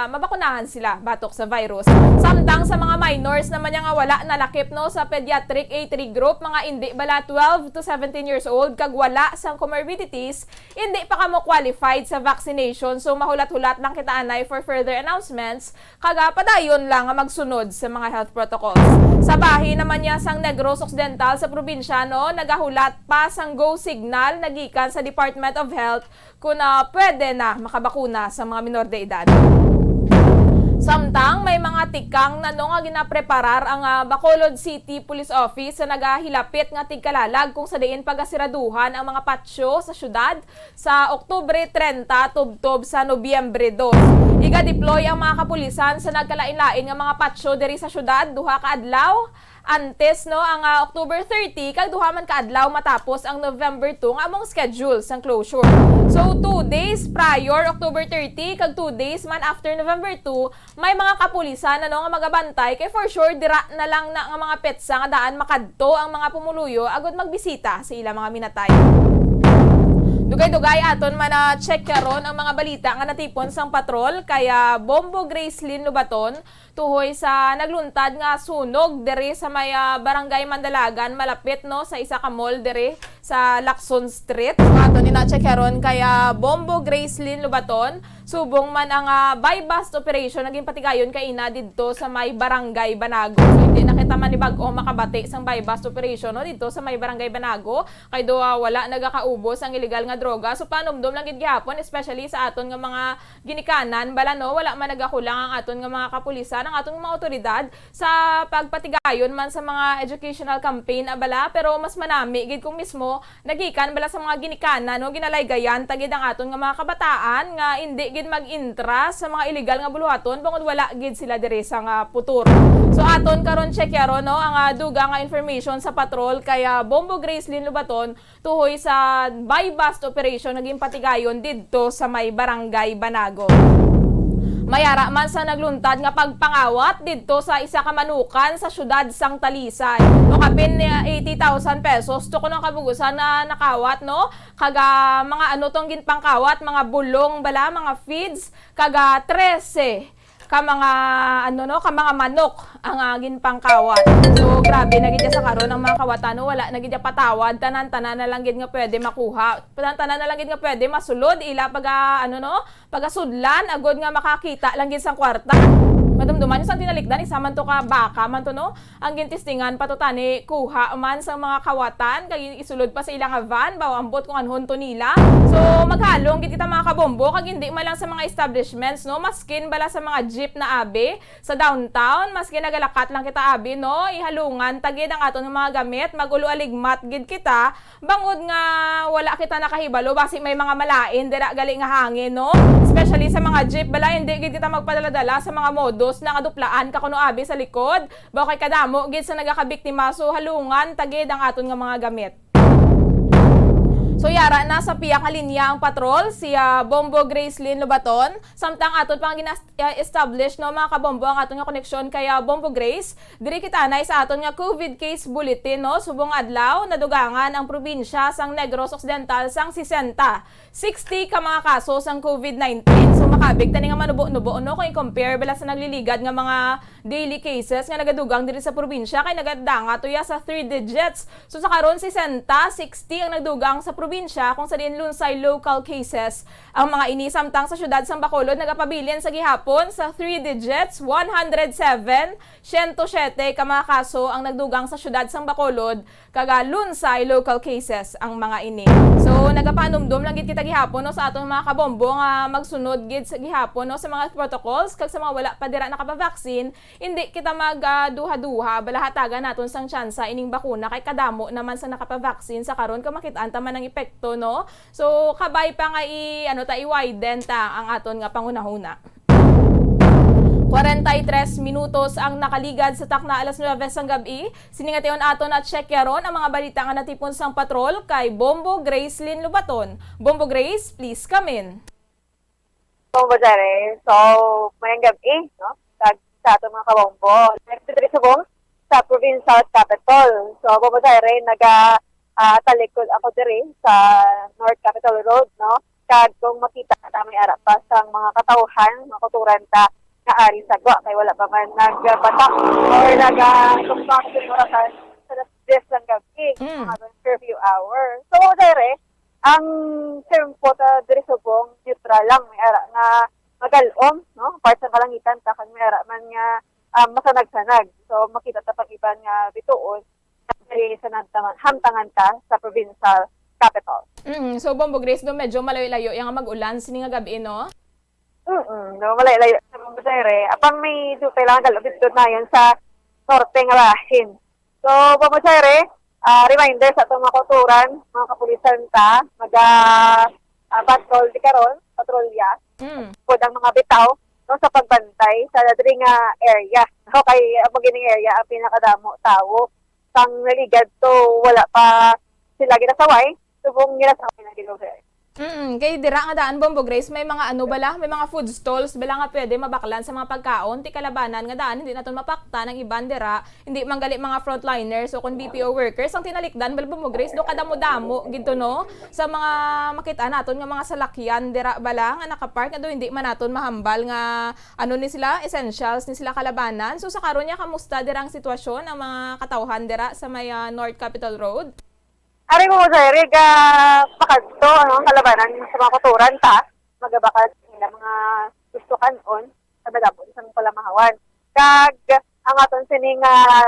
mabakunahan sila batok sa virus. Samtang sa mga minors naman nga wala nalakip no sa Pediatric A3 group, mga hindi bala 12 to 17 years old kag wala sang comorbidities, hindi pa kamo qualified sa vaccination. So mahulat-hulat lang kita anay for further announcements kaga padayon lang nga magsunod sa mga health protocols. Sa bahi naman niya sang Negros Occidental sa probinsya no, nagahulat pa sang go signal nagikan sa Department of Health kung pwede na makabakuna sa mga minor de edad. Samtang may mga tikang na nga ginapreparar ang Bacolod City Police Office sa nagahilapit nga tigkalalag kung sa diin pagasiraduhan ang mga patsyo sa syudad sa Oktubre 30 tubtob sa Nobyembre 2. Iga-deploy ang mga kapulisan sa nagkalain-lain nga mga patsyo diri sa syudad duha ka adlaw antes no ang October 30 kag duha man ka adlaw matapos ang November 2 nga among schedule sang closure. So 2 days prior October 30 kag 2 days man after November 2 may mga kapulisan nga magabantay kay for sure dira na lang na nga mga petsa nga daan makadto ang mga pumuluyo agud magbisita sa ilang mga minatay. Dugay-dugay aton man check karon ang mga balita nga natipon sang patrol kaya Bombo Gracelyn Lubaton tuhoy sa nagluntad nga sunog diri sa may barangay Mandalagan malapit no sa isa ka mall diri sa Lacson Street. Aton ni na check karon kaya Bombo Gracelyn Lubaton subong man ang buy-bust operation naging patigayon kay ina didto sa may barangay Banago. So hindi na kita manibag-o makabati sang buy-bust operation no didto sa may barangay Banago kay do wala nagakaubos ang illegal nga droga. So panumdum lang gid gihapon especially sa aton nga mga ginikanan bala no wala man nagakulang ang aton nga mga kapulisan ang aton mga otoridad sa pagpatigayon man sa mga educational campaign abala pero mas manami gid kung mismo nagikan bala sa mga ginikanan no ginalaygayan tagid ang aton nga mga kabataan nga hindi gid mag-intra sa mga illegal nga buluhaton bangod wala gid sila diri sa nga putur. So aton karon checkero no ang duga nga information sa patrol kaya Bombo Gracelyn Lubaton tuhoy sa buy-bust operation naging patigayon didto sa may barangay Banago. Mayara man sa nagluntad nga pagpangawat didto sa isa ka manukan sa syudad sang Talisay. No kapin 80,000 pesos to kuno kabugusan na nakawat no. Kaga mga ano tong ginpangkawat, mga bulong bala, mga feeds, kaga 13 ka mga ano no, ka mga manok ang ginpangkawat. So grabe na gid sa karon ang mga kawatano wala na gid patawad tanan-tanan na lang gid nga pwede makuha. Tanan-tanan na lang gid nga pwede masulod ila pag ano no, pagasudlan agod nga makakita lang gid sang kwarta. Madumduman yung sang tinalikdan isaman to ka baka man to no ang gintistingan patutani kuha man sa mga kawatan kay isulod pa sa ilang van baw ambot kung anhon to nila. So maghalong gid kita mga kabombo kag hindi man lang sa mga establishments no maskin bala sa mga jeep na abi sa downtown maskin nagalakat lang kita abi no ihalungan tagid ang aton mga gamit magulo aligmat gid kita bangod nga wala kita nakahibalo basi may mga malain dira gali nga hangin no especially sa mga jeep bala hindi gid kita magpadala-dala sa mga modos na kaduplaan ka kuno abi sa likod baw kay kadamo gid sa nagakabiktima so halungan tagid ang aton nga mga gamit. So yara na sa piyak nga linya ang patrol si Bombo Gracelyn Lubaton samtang aton pang gina-establish no mga kabombo ang aton nga koneksyon kay Bombo Grace diri kita nay sa aton nga COVID case bulletin no subong adlaw nadugangan ang probinsya sang Negros Occidental sang 60 ka mga kaso sang COVID-19. So makabig tani nga manubo-nubo no kung i-compare bala sa nagliligad nga mga daily cases nga nagadugang diri sa probinsya kay nagadanga tuya sa 3 digits. So sa karon 60 ang nagdugang sa probinsya kung sa din lunsay local cases ang mga ini samtang sa syudad sang Bacolod nagapabilin sa gihapon sa 3 digits 107 ka mga kaso ang nagdugang sa syudad sang Bacolod kaga lunsay local cases ang mga ini. So nagapanumdum lang gid kita gihapon no sa atong mga kabombo nga magsunod gid sa gihapon no sa mga protocols kag sa mga wala pa dira nakapavaksin hindi kita magduha-duha balahatagan naton sang tsansa ining bakuna kay kadamo naman sa nakapavaksin sa karon kung makit-an ta man ang epekto no. So kabay pa nga i-widen ta ang aton nga pangunahuna. 43 minutos ang nakaligad sa takna alas 9 sang gabi. Siningation aton at check yaron ang mga balita nga natipon sang patrol kay Bombo Gracelyn Lubaton. Bombo Grace, please come in. Bombo Jare. So, mayang gabi, no? Sa ato mga kabombo. Next subong sa provincial capital. So, Bombo Jare, talikod ako diri sa North Capitol Road, no? Kag kung makita ta may ara pa sang mga katawhan, mga kuturan ta nga ari sagwa kay wala pa man nagbatak or nagtumbang sa orasan sa this lang gabi mga curfew hour. So dire ang term po ta diri subong neutral lang may ara nga magalom no part sa kalangitan ta kag may ara man nga masanag-sanag. So makita ta pag iban nga bituon diri sa hamtangan ta sa provincial capital. So Bombo Grace do medyo malayo-layo yang mag-ulan sini nga gabi no. No, malay-layo sa Bombo Jare. Apang may kailangan galupit na yun sa norte nga bahin. So, Bombo Jare, reminder sa itong mga kuturan, mga kapulisan ta, mag-patrol di karon, patrolya, pod ang mga bitaw, no, sa pagbantay sa diri nga area. No, kay ang magining area ang pinakadamo tawo. Sang naligad to, wala pa sila ginasaway, subong ginasaway na ginasaway. Kay dira nga daan Bombo Grace may mga may mga food stalls bala nga pwede mabaklan sa mga pagkaon ti kalabanan nga daan hindi naton mapakta ng iban dira hindi manggali mga frontliners o kun BPO workers ang tinalikdan bala Bombo Grace do kadamo-damo gidto no sa mga makita naton nga mga salakyan dira bala nga nakapark nga do hindi man naton mahambal nga ni sila essentials ni sila kalabanan. So sa karon nya kamusta dira ang sitwasyon ang mga katawhan dira sa may North Capitol Road? Ari mo sa rig pakadto ang kalabanan sa mga kuturan ta magabakad nila mga gusto kanon sa madamo isang palamahawan. Kag ang aton sining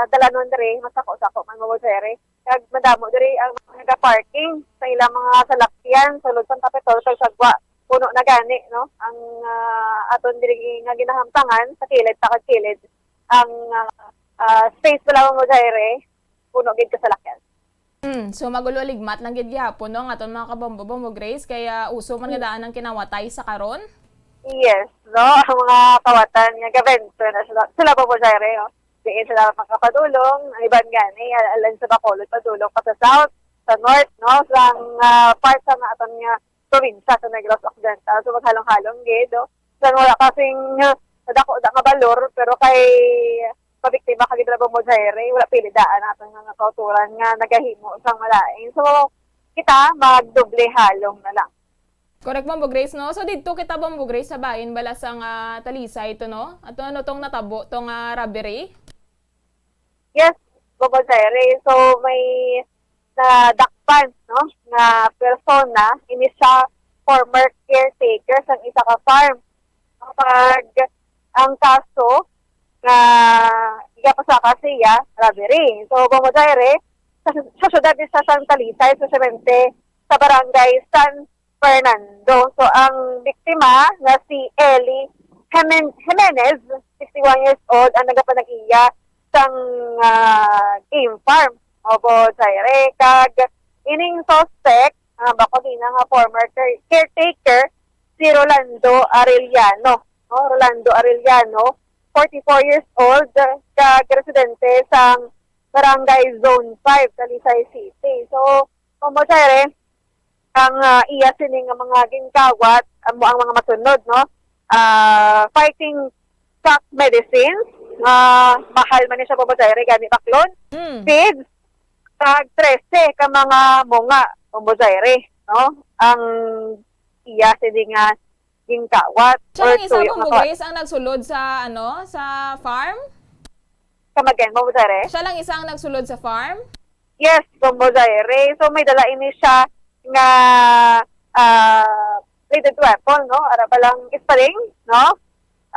dalanon diri masako-sako man mo sir. Kag madamo diri ang mga parking sa ilang mga salakyan sulod sa Kapitol kag sagwa puno na gani no ang aton diri nga ginahamtangan sa kilid ta kag kilid ang space pala mo sir puno gid ka salakyan. So magulo ligmat lang gid gyapon no ang aton mga kabombo-bombo Grace kaya uso man nga daan ang kinawatay sa karon. Yes, no? Ang mga kawatan nga gabento na sila po sir no? Diin sila makapadulong, ang iban gani, alam sa Bacolod, padulong pa sa south, sa north, no? Sa part sa nga aton nga probinsya sa Negros Occidental. So maghalong-halong gid, no? Sa wala kasing dako nga balor, pero kay pabiktima kagid ra mo sir, wala pili daan aton nga kauturan nga nagahimo sang malaing. So kita magdoble halong na lang. Correct Bombo Grace no. So didto kita Bombo Grace sa bahin balas ang Talisay ito no. At ano tong natabo tong robbery? Yes, Bobo Zaire. So may nadakpan no nga persona ini siya former caretaker sa isa ka farm. Kapag ang kaso nga igapasaka siya robbery. So Bobo Zaire sa syudad sa San Talisay especially sa barangay San Fernando. So, ang biktima na si Ellie Jimenez, 61 years old, ang nagapanag-iya sang game farm. Obo, Zaire. Kag, ining suspect, bako din nga former caretaker, si Rolando Arellano. Rolando Arellano, 44 years old, kag residente sang Barangay Zone 5, Talisay City. So, Obo, Zaire, ang iya sining mga gingkawat ang mga masunod no fighting stock medicines mahal man ni siya Bobozaire gani baklon feeds kag 13 ka mga munga Bobozaire no ang iya sining gingkawat Siya lang isa Bombo Grace ang nagsulod sa sa farm? Kamagen Bobozaire? Siya lang isa ang nagsulod sa farm? Yes, Bobozaire. So may dala ini siya nga bladed weapon, no? Ara palang isparing, no?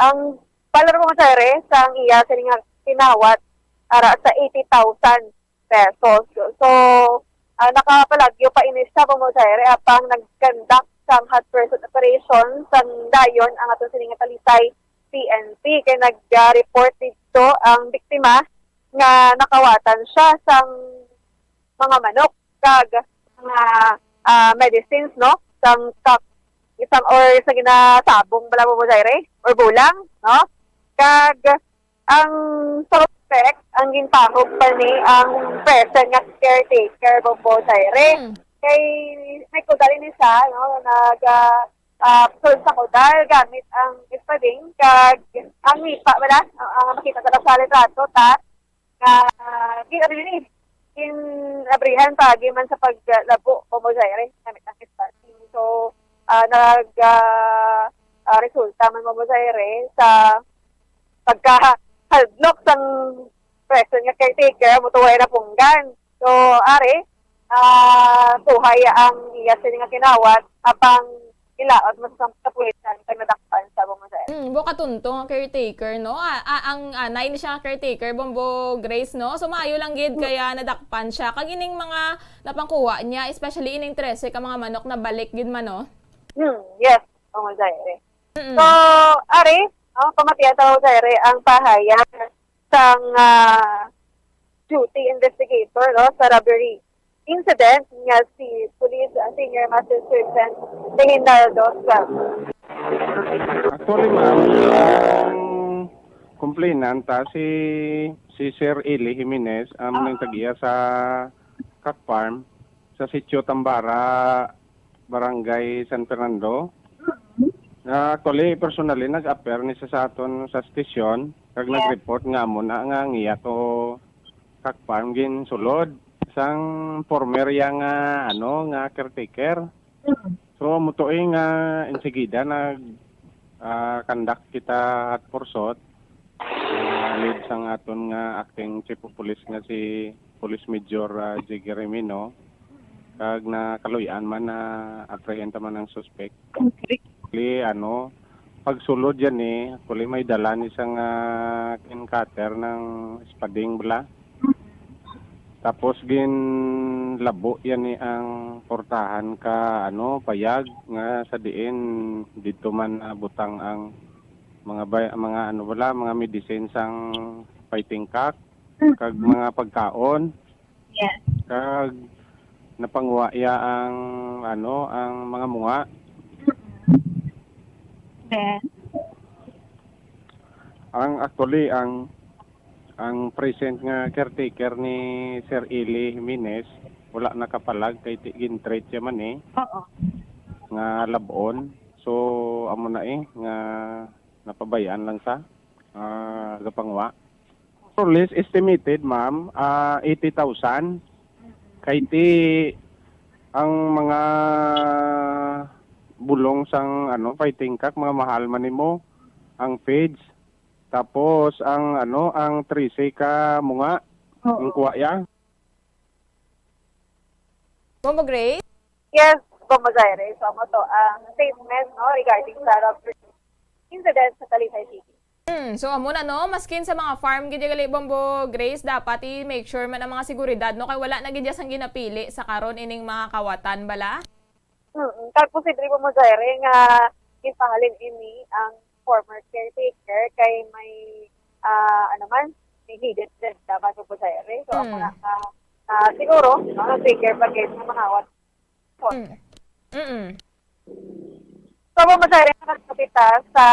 Ang palaro mo sa sang iya sining nga tinawat ara sa 80,000 pesos. So, nakapalagyo pa ini sa mo sa apang nag-conduct sang hot pursuit operation sang dayon ang aton sining nga Talisay PNP kay nag-report dito ang biktima nga nakawatan siya sang mga manok kag mga medicines, no? Isang or sa ginasabong bala mo Zaire or bulang, no? Kag ang suspect ang ginpahog pa ni ang person nga caretaker Bombo Zaire. Kay may kudal ni siya, no? Sulod sa kudal gamit ang ispading kag ang nipa bala ang makita sa sa litrato ta in abrihan pagi man sa paglabo Bombo Zaire gamit ang ispading. So resulta man Bombo Zaire sa pagka-halblok sang person nga caretaker mutuway na punggan. So are suhay ang iya sila nga kinawat apang ilaot mo sa kapulisan kag nadakpan sa Bombo Zaire. Buka tuntong ang caretaker, no? Ang anay ni siya caretaker, Bombo Grace, no? So maayo lang gid kaya nadakpan siya. Kag ining mga napangkuha niya, especially ining 13 ka mga manok na balik gid man, no? Yes, Bombo Zaire. So, are, pamatiyan sa Bombo Zaire ang pahayag sang duty investigator, no, sa robbery incident nga si Police Senior Master Sergeant Leonardo Suarez. Actually, ma'am, ang complainant si Sir Eli Jimenez nang tagiya sa Cat Farm sa Sitio Tambara, Barangay San Fernando. Actually, personally, nag-appear ni sa aton sa stasyon kag nag-report nga mo na nga ngiya to Cat Farm gin sulod sang former yang nga caretaker. So mutuoy nga insigida conduct kita at porsot lead sang aton nga acting chief of police nga si Police Major Jiggy Remino kag na kaluyan man na apprehend man ang suspect. pagsulod yan actually may dala ni isang cutter ng spading bala. Tapos labo yan ang portahan ka payag nga sa diin dito man butang ang mga medicine sang fighting cock kag mga pagkaon. Yes. Kag napangwaya ang ang mga munga. Then, Ang present nga caretaker ni Sir Eli Jimenez wala nakapalag kay gin-treat siya man oo. nga labon. So amo na nga napabayaan lang sa gapangwa. So list estimated ma'am 80,000 kay ti ang mga bulong sang fighting cock mga mahal man nimo ang feeds tapos ang ang 13 ka munga ang kuha ya. Bombo Grace? Yes, Bombo Zaire. So, mo to ang statement regarding sa incident sa Talisay City. So amo na maskin sa mga farm gid gali Bombo Grace dapat i-make sure man ang mga seguridad kay wala na gid sang ginapili sa karon ining mga kawatan bala. Kag posible Bombo Zaire nga ipahalin ini ang former caretaker kay may may hidden din dapat Bombo Zaire. So ako na siguro trigger pa kayo sa mahawat. So Bombo Zaire nakakapita sa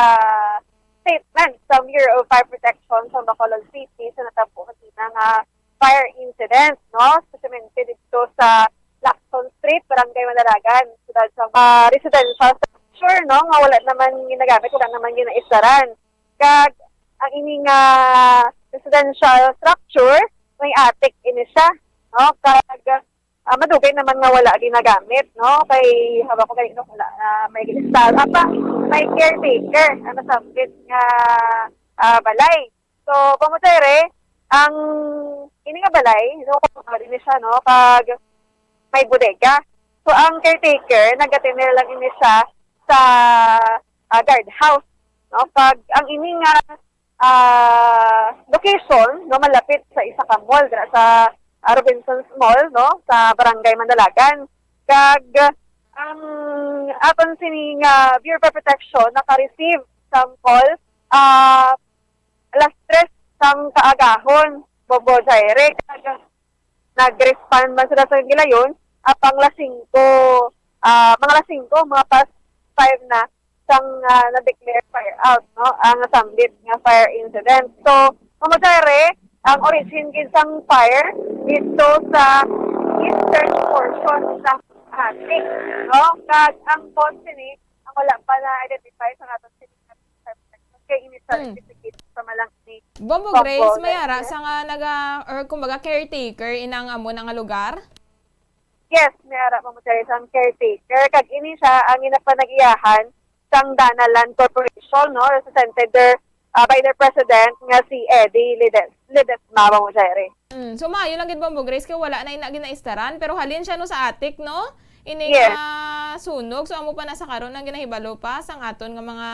statement sa Bureau of Fire Protection sa Bacolod City sa natampo kanina nga fire incident, Especially dito sa Lacson Street, Barangay Mandalagan, sudad sa residential structure, nga wala naman ginagamit, wala naman ginaisaran. Kag ang ining residential structure, may attic ini siya, Kag madugay naman nga wala ginagamit, Kay haba ko ganito wala may ginistall may caretaker sabit nga balay. So pamutere ang ini nga balay, din siya kag may bodega. So ang caretaker nagatinir lang ini siya sa guardhouse, Pag ang ini nga location malapit sa isa ka mall sa Robinson's Mall, sa Barangay Mandalagan. Kag ang aton sining Bureau of Protection naka-receive sample alas 3 sang kaagahon, Bombo Zaire. Kag nag-respond man sila sa gilayon apang mga past 5 na sang na-declare fire out, ang sambit nga fire incident. So, Bombo Zaire, ang origin gisang fire dito sa eastern portion sa attic, Kag ang cause ni ang wala pa na-identify sa aton sining kay initial investigation sa malang ni Bombo Grace, may ara sa nga kumbaga caretaker inang amo nga lugar? Yes, may ara mo sa caretaker. Kag ini siya ang inapanag-iyahan sang Danaland Corporation, represented there by their president nga si Eddie Ledesma mo Zaire. So maayo lang gid Bombo Grace kay wala na ginaistaran pero halin siya sa attic, Ini sunog so amo pa na sa karon ang ginahibalo pa sang aton nga mga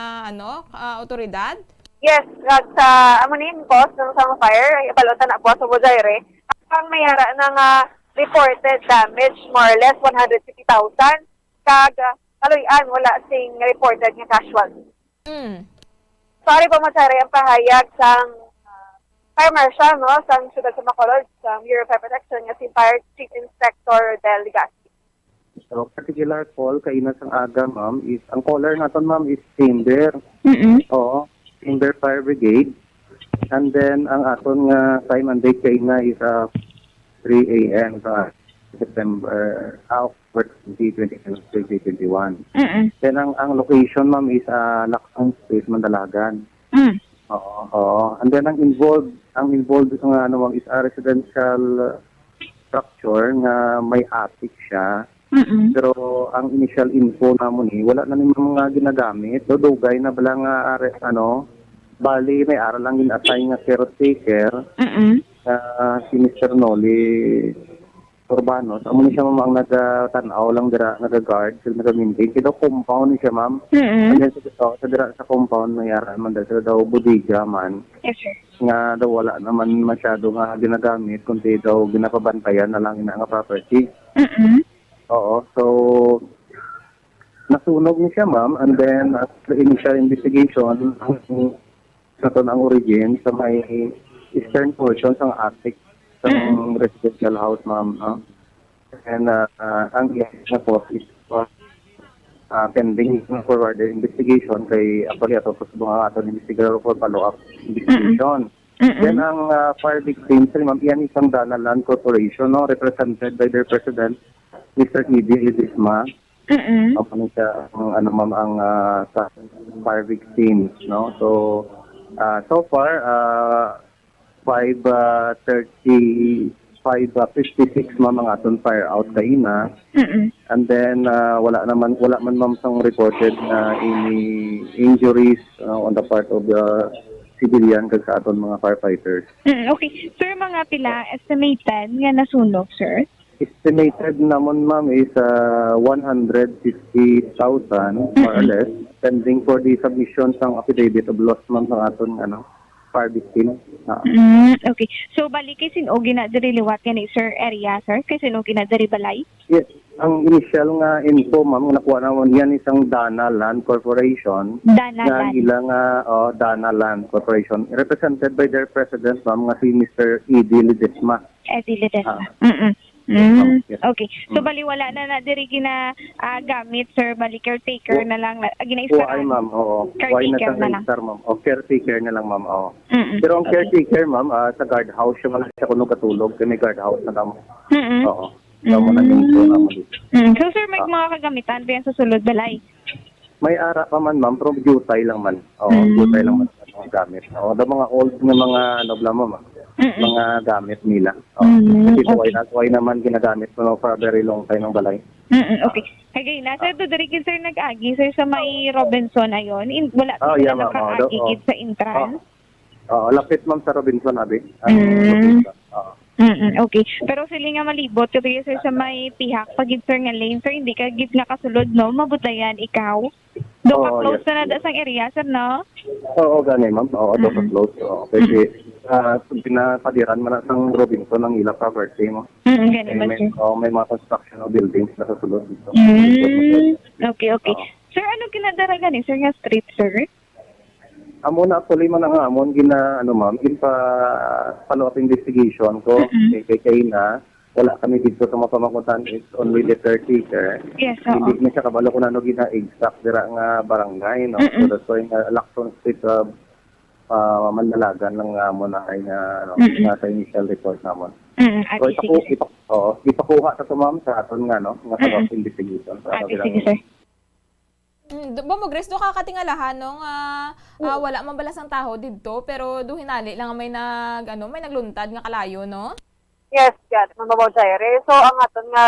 otoridad. Yes, sa amonin cause ng sa fire, ibalota na po sa Zaire. Ang mayara ng reported damage more or less 150,000 kag kaluyan wala sing reported nga casualty. Sorry po Zaire ang pahayag sang Fire Marshal sang siyudad sa Bacolod sa Bureau of Fire Protection nga si Fire Chief Inspector Del Legazpi. So, particular call kay ina sang aga, ma'am, is ang caller naton, ma'am, is Timber. Oo, Timber Fire Brigade. And then ang aton nga time and date kay ina is 3 a.m. sa September 2021. Then ang location, ma'am, is Lacson Street, Mandalagan. Oo. And then ang involved nga ma'am, is a residential structure nga may attic siya. Pero ang initial info namon wala na ni mga ginagamit. Dugay na bala nga bali may ara lang in-assign nga caretaker si Mr. Noli Urbanos. Amo ni siya ma'am ang nagtanaw lang dira, nag-guard, sila nag-maintain. Kaya daw compound ni siya ma'am. And then sa dira sa compound, mayara man dahil sila daw bodega man. Yes, sir. Nga daw wala naman masyado nga ginagamit, kundi daw ginapabantayan na lang ina nga property. Oo, so nasunog ni siya ma'am, and then the initial investigation sa to ang origin sa may eastern portion ng attic sa residential house ma'am. And ang na po is pending for further investigation kay actually ato po sa mga ato investigator for follow-up investigation. Then ang fire victims, ma'am, yan isang Dana Land Corporation, no, represented by their president, Mr. E.D. Lidisma. Ano siya, ang sa fire victims, no? So, so far, 556 ma'am ang aton fire out kaina. And then, wala man ma'am sang reported any injuries on the part of the civilian kag sa aton mga firefighters. Okay. Sir, mga pila estimated nga nasunog, sir? Estimated naman ma'am is 150,000 more or less, pending for the submission ng affidavit of loss ma'am sa aton fire victim. Okay. So, balik kay sinugi na diri liwat yan sir area, sir? Kay sinugi na diri balay? Yes, ang initial nga info ma'am, nakuha naman yan isang Dana Land Corporation. Dana nga Land. ilang Dana Land Corporation, represented by their president ma'am nga si Mr. E.D. Lidisma. Eddie Ledesma. Yes. Okay. So, bali wala na diri gamit, sir. Bali caretaker na lang. Why Gina-install. ma'am, oo. Why na Caretaker sa na lang. star ma'am? O caretaker na lang ma'am, oo. Pero ang caretaker ma'am, sa guardhouse siya wala siya kuno katulog, kaya may guardhouse na kamo. Oo. Kamo na dito naman dito. So, sir, may mga kagamitan ba yan sa sulod balay? May ara pa man ma'am, pero jutay lang man. Oo, jutay lang man ang gamit. Oo, da mga old na mga ma'am. Mga gamit nila. Kasi why naman ginagamit mo for a very long time ng balay. Okay. Kaya nasa dodirikin sir nag-agi sir sa may Robinson ayon. Wala Oh, sila yeah, ma'am. naka-agi sa entrance. Lapit ma'am sa Robinson abi. Okay. Pero sila nga malibot kasi sir sa may pihak pagid sir nga lane sir hindi ka gid nga kasulod no mabutayan ikaw. Do ka close yes. na sang area sir no? Oo, gani ma'am. Oo, do close. Oo, kasi pinapadiran man sang Robinson ang ila property mo. Gani ba sir? May mga construction of buildings na sa sulod dito. Okay. Sir, ano kinadaragan ni sir nga street sir? Amo na actually man nga amon gina ma'am, pa follow up investigation ko kay na wala kami dito sa mapamakutan, it's only the caretaker. Yes, Hindi na siya kabalo kung ano gina-exact dira nga barangay, no? So that's why Lacson Street Mandalagan lang mo na ay sa initial report namon. So ipakuha sa ma'am sa aton nga nga sa investigation. Sige sir. Bombo Grace, do kakatingalahan no wala man balas ang taho didto pero do hinali lang may may nagluntad nga kalayo no. Yes, mababaw Jaire. So, ang aton nga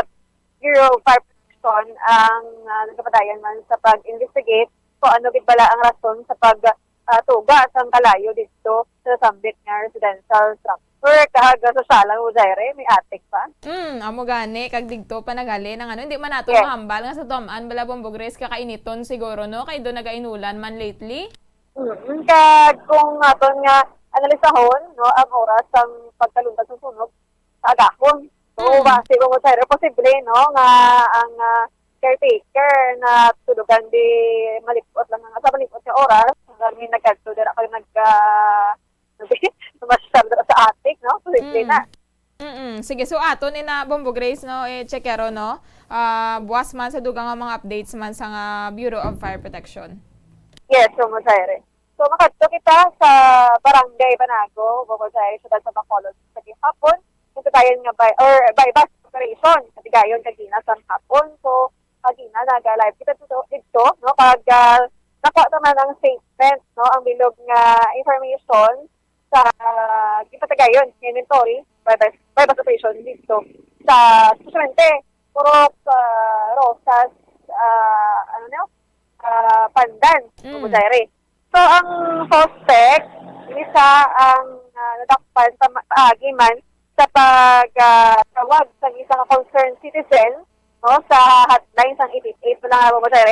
Bureau of Fire Protection ang nagpapadayan man sa pag-investigate kung ano gid bala ang rason sa pagtuga sa kalayo dito sa sambit nga residential structure kahaga sa salang o Jaire, may attic pa. Amo gani kag digto pa nagali ng hindi man nato mahambal nga sa Toman bala Bombo Grace kakainiton siguro no kay do nagainulan man lately. Kag kung aton nga analisahon no ang oras ang pagkaluntad sa sunog agahon. So, base ko mo sir, posible, no, nga ang caretaker na tulugan di malipot lang sa malipot nga oras, hanggang nagkadto dira kayo sa attic, no? Posible na. Sige, so aton ina Bombo Grace no checkero no. Buwas man sa dugang nga mga updates man sa Bureau of Fire Protection. Yes, so mo sir. So makadto kita sa Barangay Banago, Bombo sir, sa Bacolod sa hapon. Ito tayo nga by bus operation kasi gayon kagina sa hapon. So kagina naga-live kita dito no pag nakuha naman ang statement no ang bilog nga information sa ipatagayon inventory by bus operation dito sa Susumente puro rosas pandan Mudayre. So ang suspect isa ang nadakpan sa paagi man sa pagtawag sa isang concerned citizen, no, sa hotline sang 888 pa lang mo sir.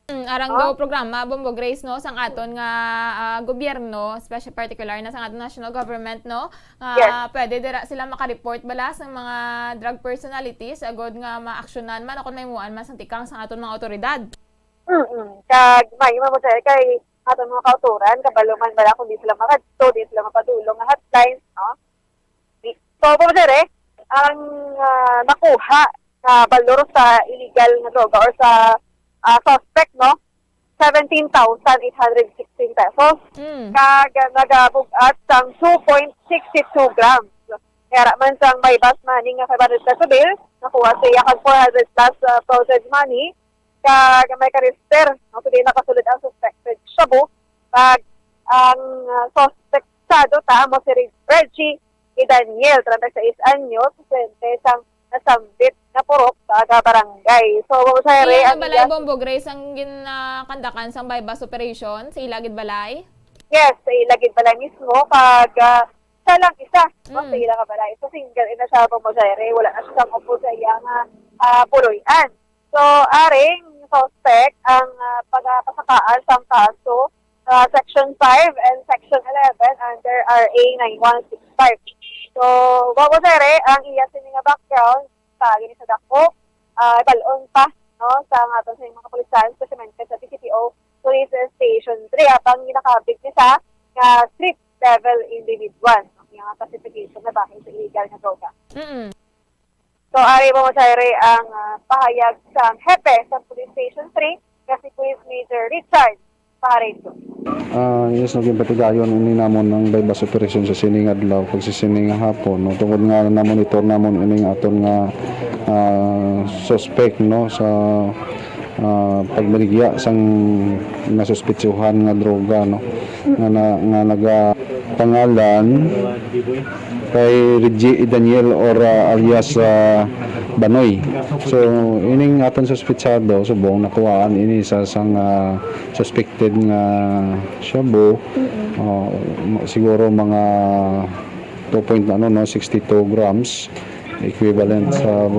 Arang daw programa Bombo Grace no sang aton nga gobyerno, special particular na sang aton national government no. Yes. Pwede dira sila makareport bala sa mga drug personalities agod nga maaksyonan man akon maymuan man sang tikang sang aton mga otoridad. Kag may mo sir kay aton mga kauturan kabalo man bala kung di sila makadto, di sila mapadulong nga hotline, no. So po sir ang nakuha na balor sa illegal na droga or sa suspect, no? 17,816 pesos. Kag nagabugat sang 2.62 grams. Kaya man sang may bus money nga 500 peso bill, nakuha siya kag 400 plus process money. Kag may ka-register, no? Today nakasulod ang suspected shabu. Kag ang suspectado mo si Reggie E. Daniel, 36 anyos, presente sang nasambit na purok sa barangay. So, sa Ilan na balay Bombo Grace ang ginakandakan sang bypass operation sa Ilagid Balay? Yes, sa Ilagid Balay mismo. Pag siya lang isa, no, sa Ilagid Balay. So, single ina siya Bombo Zaire. Wala na siyang upo sa iyang puloyan. So, aring suspect ang pagpasakaan sa kaso Section 5 and Section 11 under RA 9165. So, Bombo Zaire, ang iya sininga background sa gini sa dako, balon pa, no, sa aton sa mga kapulisan, especially sa PCPO Police Station 3, apang ginakabig ni sa street level individual, no, yung classification na bakit sa illegal na droga. So, ari mo ang pahayag sa hepe sa Police Station 3, kasi Police Major Richard Pareto. Yes, naging patigayon ini namon ng bypass operation sa sining adlaw pag sa sining hapon, no, tungod nga na monitor namon ining aton nga suspect, no, sa pagbaligya sang nasuspetsuhan nga droga, no, nga naga pangalan kay Reggie Daniel or alias Banoy. So ining aton suspetsado subong nakuhaan ini sa sang suspected nga shabu, siguro mga 2.62 grams equivalent sa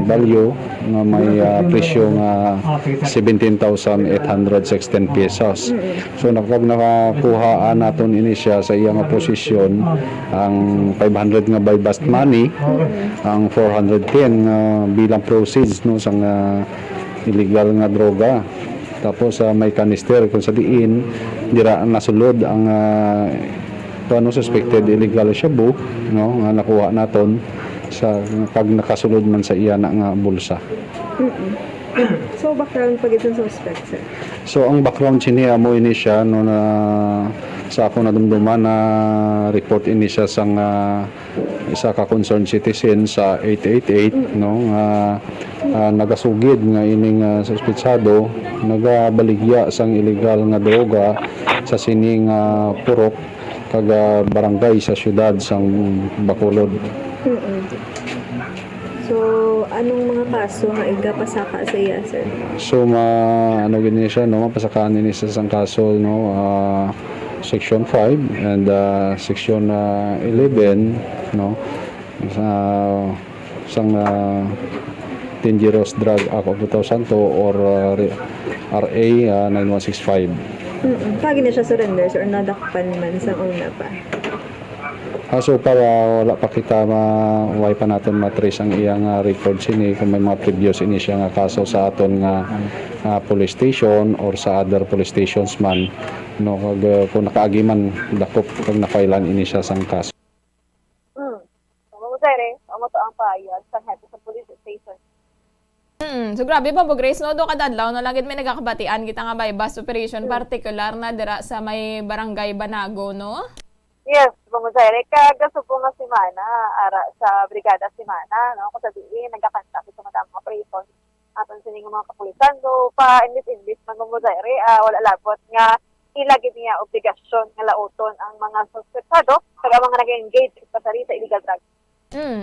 value nga may presyo nga 17,816 pesos. So nakakuha naton ini siya sa iyang posisyon ang 500 nga by bust money, ang 410 nga bilang proceeds, no, sa illegal nga droga. Tapos may kanister kung sa diin dira nasulod ang suspected illegal shabu, no, nga nakuha naton sa pag nakasulod man sa iya na nga bulsa. So background pag itong suspect, sir? So ang background siya mo ini siya no, na sa ako nadumduman na report ini siya sang isa ka concerned citizen sa 888, no, nagasugid nga ining suspetsado nagabaligya sang illegal nga droga sa sining purok kag barangay sa syudad sang Bacolod. So, anong mga kaso nga igapasaka sa iya, sir? So, ano gini siya, no, mapasakaan ini sa isang kaso, no, Section 5 and Section 11, no, sa isang Dangerous Drug Act of 2002 or RA 9165. Pagi na siya surrender, sir, or nadakpan man sa una pa? So para wala pa kita maway pa natin matrace ang iyang record sini kung may mga previous ini siya nga kaso sa aton nga police station or sa other police stations man, no, kung nakaagi man dakop kag na-filean ini siya sang kaso. Amo to ang payag sa head sa police station. So grabe Bombo Grace, no, do kadadlaw na langit may nagakabatian kita nga bypass operation particular na dira sa may barangay Banago, no? Yes, Bumuzere, kagasupo nga si Mana, ara sa Brigada si Mana, no? Kung sabihin, nagkakanta sa mga damang operation aton sining mga kapulisan. So, pa-imbis man Bumuzere, wala labot nga ilagid niya obligasyon nga lauton ang mga suspetsado kaya mga nag-engage sa illegal drugs.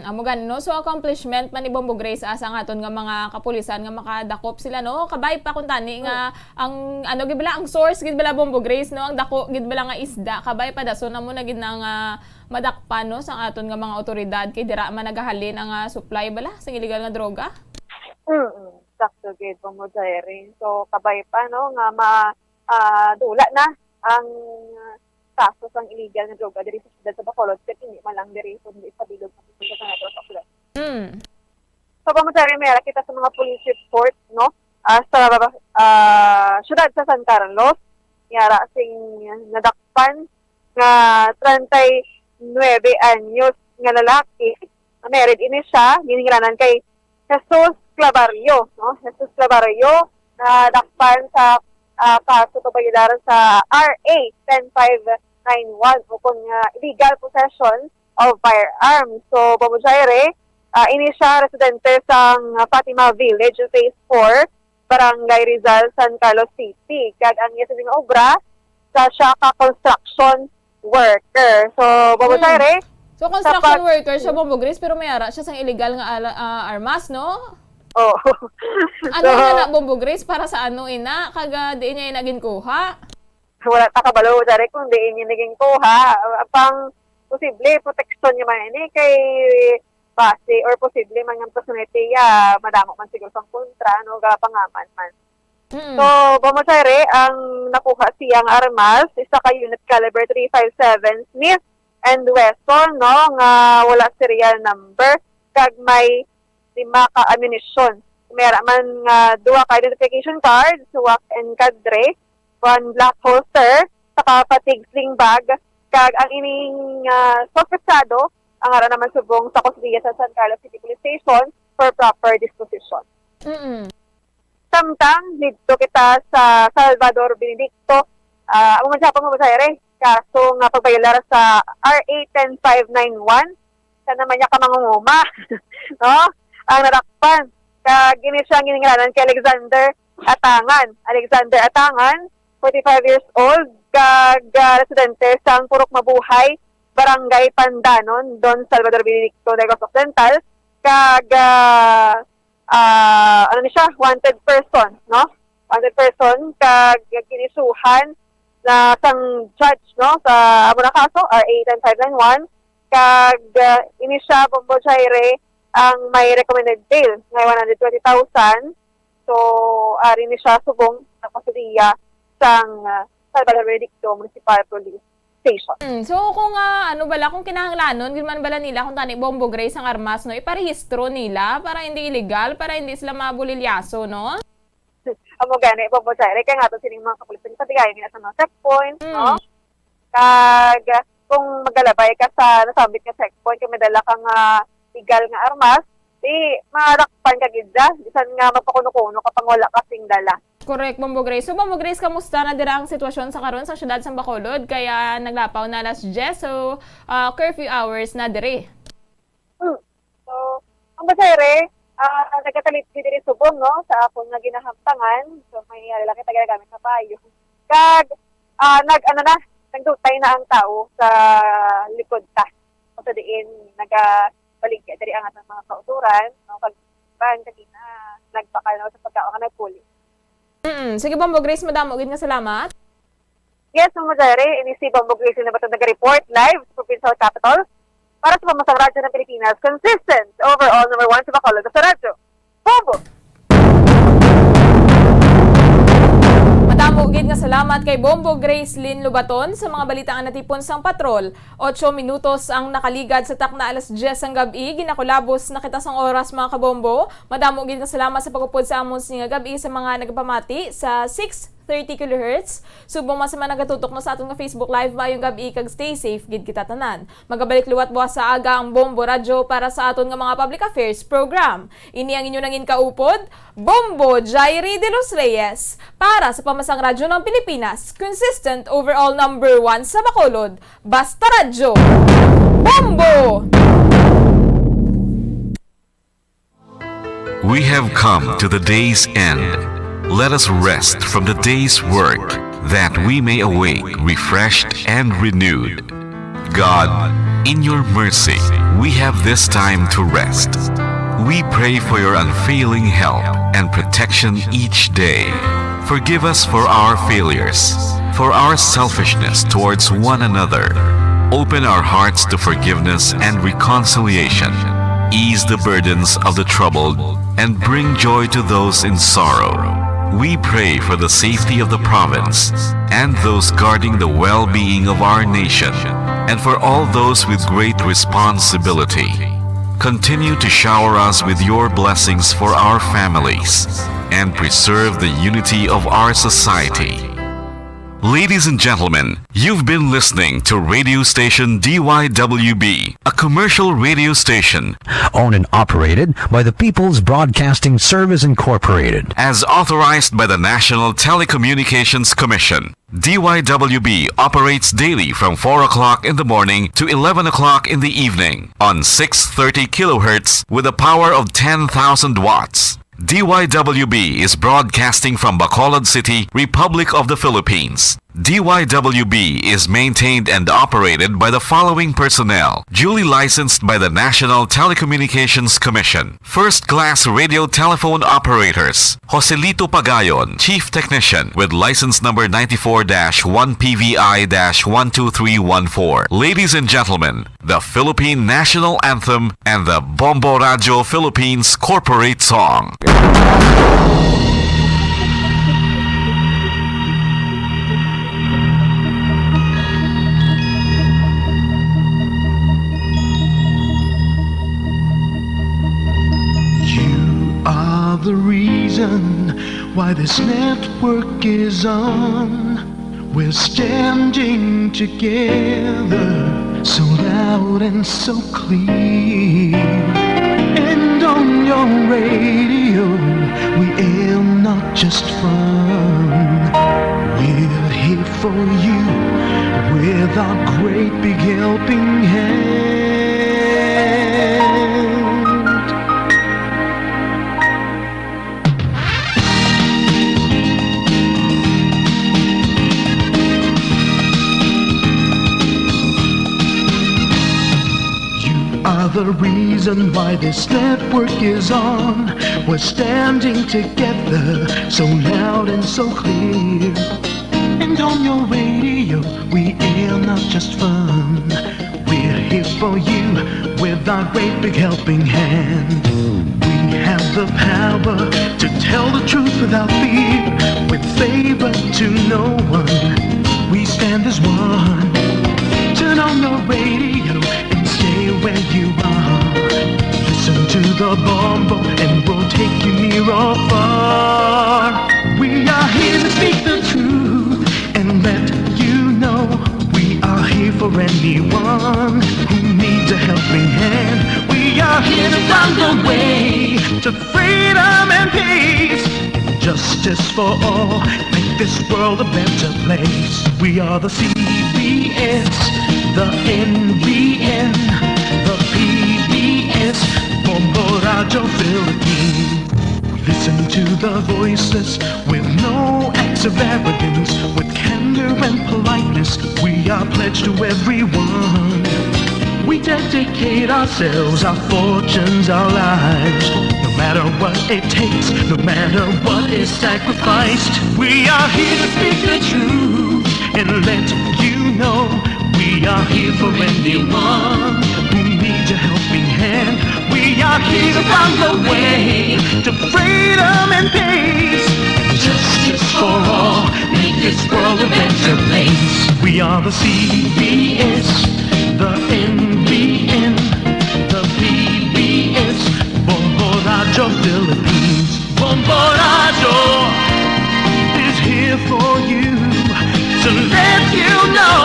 Amo gani no. So accomplishment man ni Bombo Grace asa nga aton nga mga kapulisan nga makadakop sila no. Kabay pa kun tani nga ang ano gid bala ang source gid bala Bombo Grace no, ang dako gid bala nga isda. Kabay pa dason na mo na gid nga madakpan no sa aton nga mga otoridad kay dira man nagahalin ang supply bala sa illegal nga droga. Sakto gid Bombo Jaire. So kabay pa no nga dula na ang kaso sang illegal nga droga diri sa siyudad sa Bacolod ket hindi man lang diri kundi sa bilog sa Negros Occidental. So Bombo Jaire, may kita sa mga police report no sa siyudad sa San Carlos yara sing nadakpan nga 39 anyos nga lalaki. Married ini siya, giningiranan kay Jesus Clavario, no? Jesus Clavario na dakpan sa kaso to pagidara sa RA 10591 o kung illegal possession of firearms. So, Bombo Jaire, ini siya residente sa Fatima Village, Phase 4, Barangay Rizal, San Carlos City. Kag ang iya sa obra sa siya ka-construction worker. So, Bombo Jaire, So construction worker siya Bombo Grace pero may ara siya sang illegal nga armas no? Oh. Ano nga na Bombo Grace para sa ano ina kaga di niya naging kuha? Wala ta kabalo Jaire kung di niya naging kuha. Pang posible protection niya man ini kay base or posible man yung personality madamo man siguro sang kontra no gapangaman man. So, Bombo Jaire, ang nakuha siyang armas, isa ka unit caliber .357 Smith and Wesson, no, nga wala serial number, kag may 5 ka ammunition. Meron man nga 2 ka identification cards, wak and kadre, 1 black holster, saka patig sling bag, kag ang ining sospetsado, ang ara naman subong sa kusdiya sa San Carlos City Police Station for proper disposition. Samtang, dito kita sa Salvador Benedicto, ang mga sapang Bombo Jaire, kaso nga pagbayalara sa RA 10591, sa naman niya kamangunguma, no? Ang narakpan, kagini siyang giningalanan kay Alexander Atangan, 45 years old, kag residente sa Purok Mabuhay, Barangay Pandanon, Don Salvador Benedicto, Negros Occidental, kag ano ni siya, wanted person, no? Wanted person, kag kinisuhan na sang judge, no, sa amo na kaso, RA 10591, kag ini siya, Bombo Jaire, ang may recommended bail, ngay 120,000. So, ari ni siya subong sa kasudiya sang Salvador Benedicto Municipal Police Station. So, kung ano bala, kung kinahanglanon, gilman bala nila kung tani Bombo Grace ang armas, no, iparehistro nila para hindi illegal, para hindi sila mabulilyaso, no? Amo gani Bombo Jaire kay nga to sining mga kapulisan sa tigayon nila sa mga checkpoint, no? Kag kung magalabay ka sa nasabit nga checkpoint kung madala kang legal nga armas, di marakpan ka gidda, bisan nga mapakuno-kuno kapag wala kasing dala. Correct, Bombo Grace. So, Bombo Grace, kamusta na dira ang sitwasyon sa karon sa siyudad sa Bacolod? Kaya naglapaw na alas 10, so curfew hours na diri. So, Bombo Jaire, nagkatalit diri subong, no, sa akong nga ginahamtangan. So, may lalaki tagagamit sa payo. Kag, nagdutay na ang tao sa likod ta. So, diin, nagabaligya diri ang atang mga kauturan, no, kag kanina, nagpakal na sa pagkaon nga nagpuli. Sige, Bombo Grace, madamo, gid nga salamat. Yes, Bombo Jaire, ini si Bombo Grace na batang nag-report live sa Provincial Capital para sa Pamansang Radyo ng Pilipinas, consistent, overall, number 1 sa Bacolod sa radyo. Bombo! Madamo gid nga salamat kay Bombo Grace Lynn Lubaton sa mga balitaan natipon sang patrol. 8 minutos ang nakaligad sa takna alas 10 ang gabi, ginakulabos na kita sang oras mga kabombo. Madamo gid nga salamat sa pagupod sa amon nga gabi sa mga nagpamati sa 630 kHz. Subong man sa mga nagatutok no sa aton nga Facebook Live mayong gabi kag stay safe gid kita tanan. Magabalik luwat buwas sa aga ang Bombo Radyo para sa aton nga mga public affairs program. Ini ang inyo nangin kaupod, Bombo Jaire de los Reyes para sa Pamansang Radyo ng Pilipinas, consistent overall number 1 sa Bacolod. Basta Radyo. Bombo! We have come to the day's end. Let us rest from the day's work, that we may awake refreshed and renewed. God, in your mercy, we have this time to rest. We pray for your unfailing help and protection each day. Forgive us for our failures, for our selfishness towards one another. Open our hearts to forgiveness and reconciliation. Ease the burdens of the troubled and bring joy to those in sorrow. We pray for the safety of the province and those guarding the well-being of our nation, and for all those with great responsibility. Continue to shower us with your blessings for our families and preserve the unity of our society. Ladies and gentlemen, you've been listening to radio station DYWB, a commercial radio station Owned and operated by the People's Broadcasting Service Incorporated. as authorized by the National Telecommunications Commission. DYWB operates daily from 4 o'clock in the morning to 11 o'clock in the evening on 630 kilohertz with a power of 10,000 watts. DYWB is broadcasting from Bacolod City, Republic of the Philippines. DYWB is maintained and operated by the following personnel, duly licensed by the National Telecommunications Commission. First-class radio telephone operators, Joselito Pagayon, Chief Technician with license number 94-1PVI-12314. Ladies and gentlemen, the Philippine National Anthem and the Bombo Radio Philippines Corporate Song. The reason why this network is on. We're standing together, so loud and so clear. And on your radio, we aim not just fun. We're here for you with our great big helping hand. Are the reason why this network is on. We're standing together, so loud and so clear. And on your radio, we air not just fun. We're here for you with our great big helping hand. We have the power to tell the truth without fear, with favor to no one. We stand as one. Turn on your radio and stay where you are. Listen to the Bombo and we'll take you near or far. We are here to speak the truth and let you know. We are here for anyone who needs a helping hand. We are here to find the way to freedom and peace, justice for all, make this world a better place. We are the CBS, the NBN, the PBS, Bombo Radio Philippines. Listen to the voices with no acts of arrogance, with candor and politeness. We are pledged to everyone. We dedicate ourselves, our fortunes, our lives. No matter what it takes, no matter what is sacrificed. We are here to speak the truth and let you know. We are here for anyone who needs a helping hand. We are here to find the way to freedom and peace, justice for all, make this world a better place. We are the CBS, the NBN, the PBS, Bombo Radio Philippines. Bombo Radio is here for you to let you know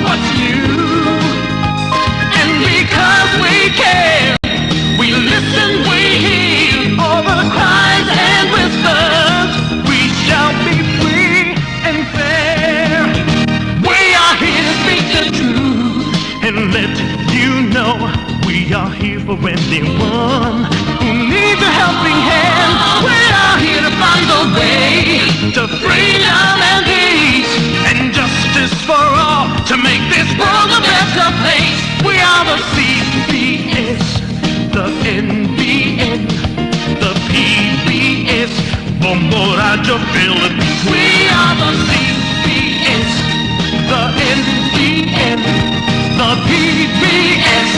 what's new. And because we care, we listen, we hear all the cries and whispers. We shall be free and fair. We are here to speak the truth and let you know. We are here for anyone who needs a helping hand. We are here to find the way to freedom and peace, and justice for all, to make this world a better place. We are the CBS. PBS, the NBN, the PBS, Bombo Radio Philippines. We are the CBS, the NBN, the PBS,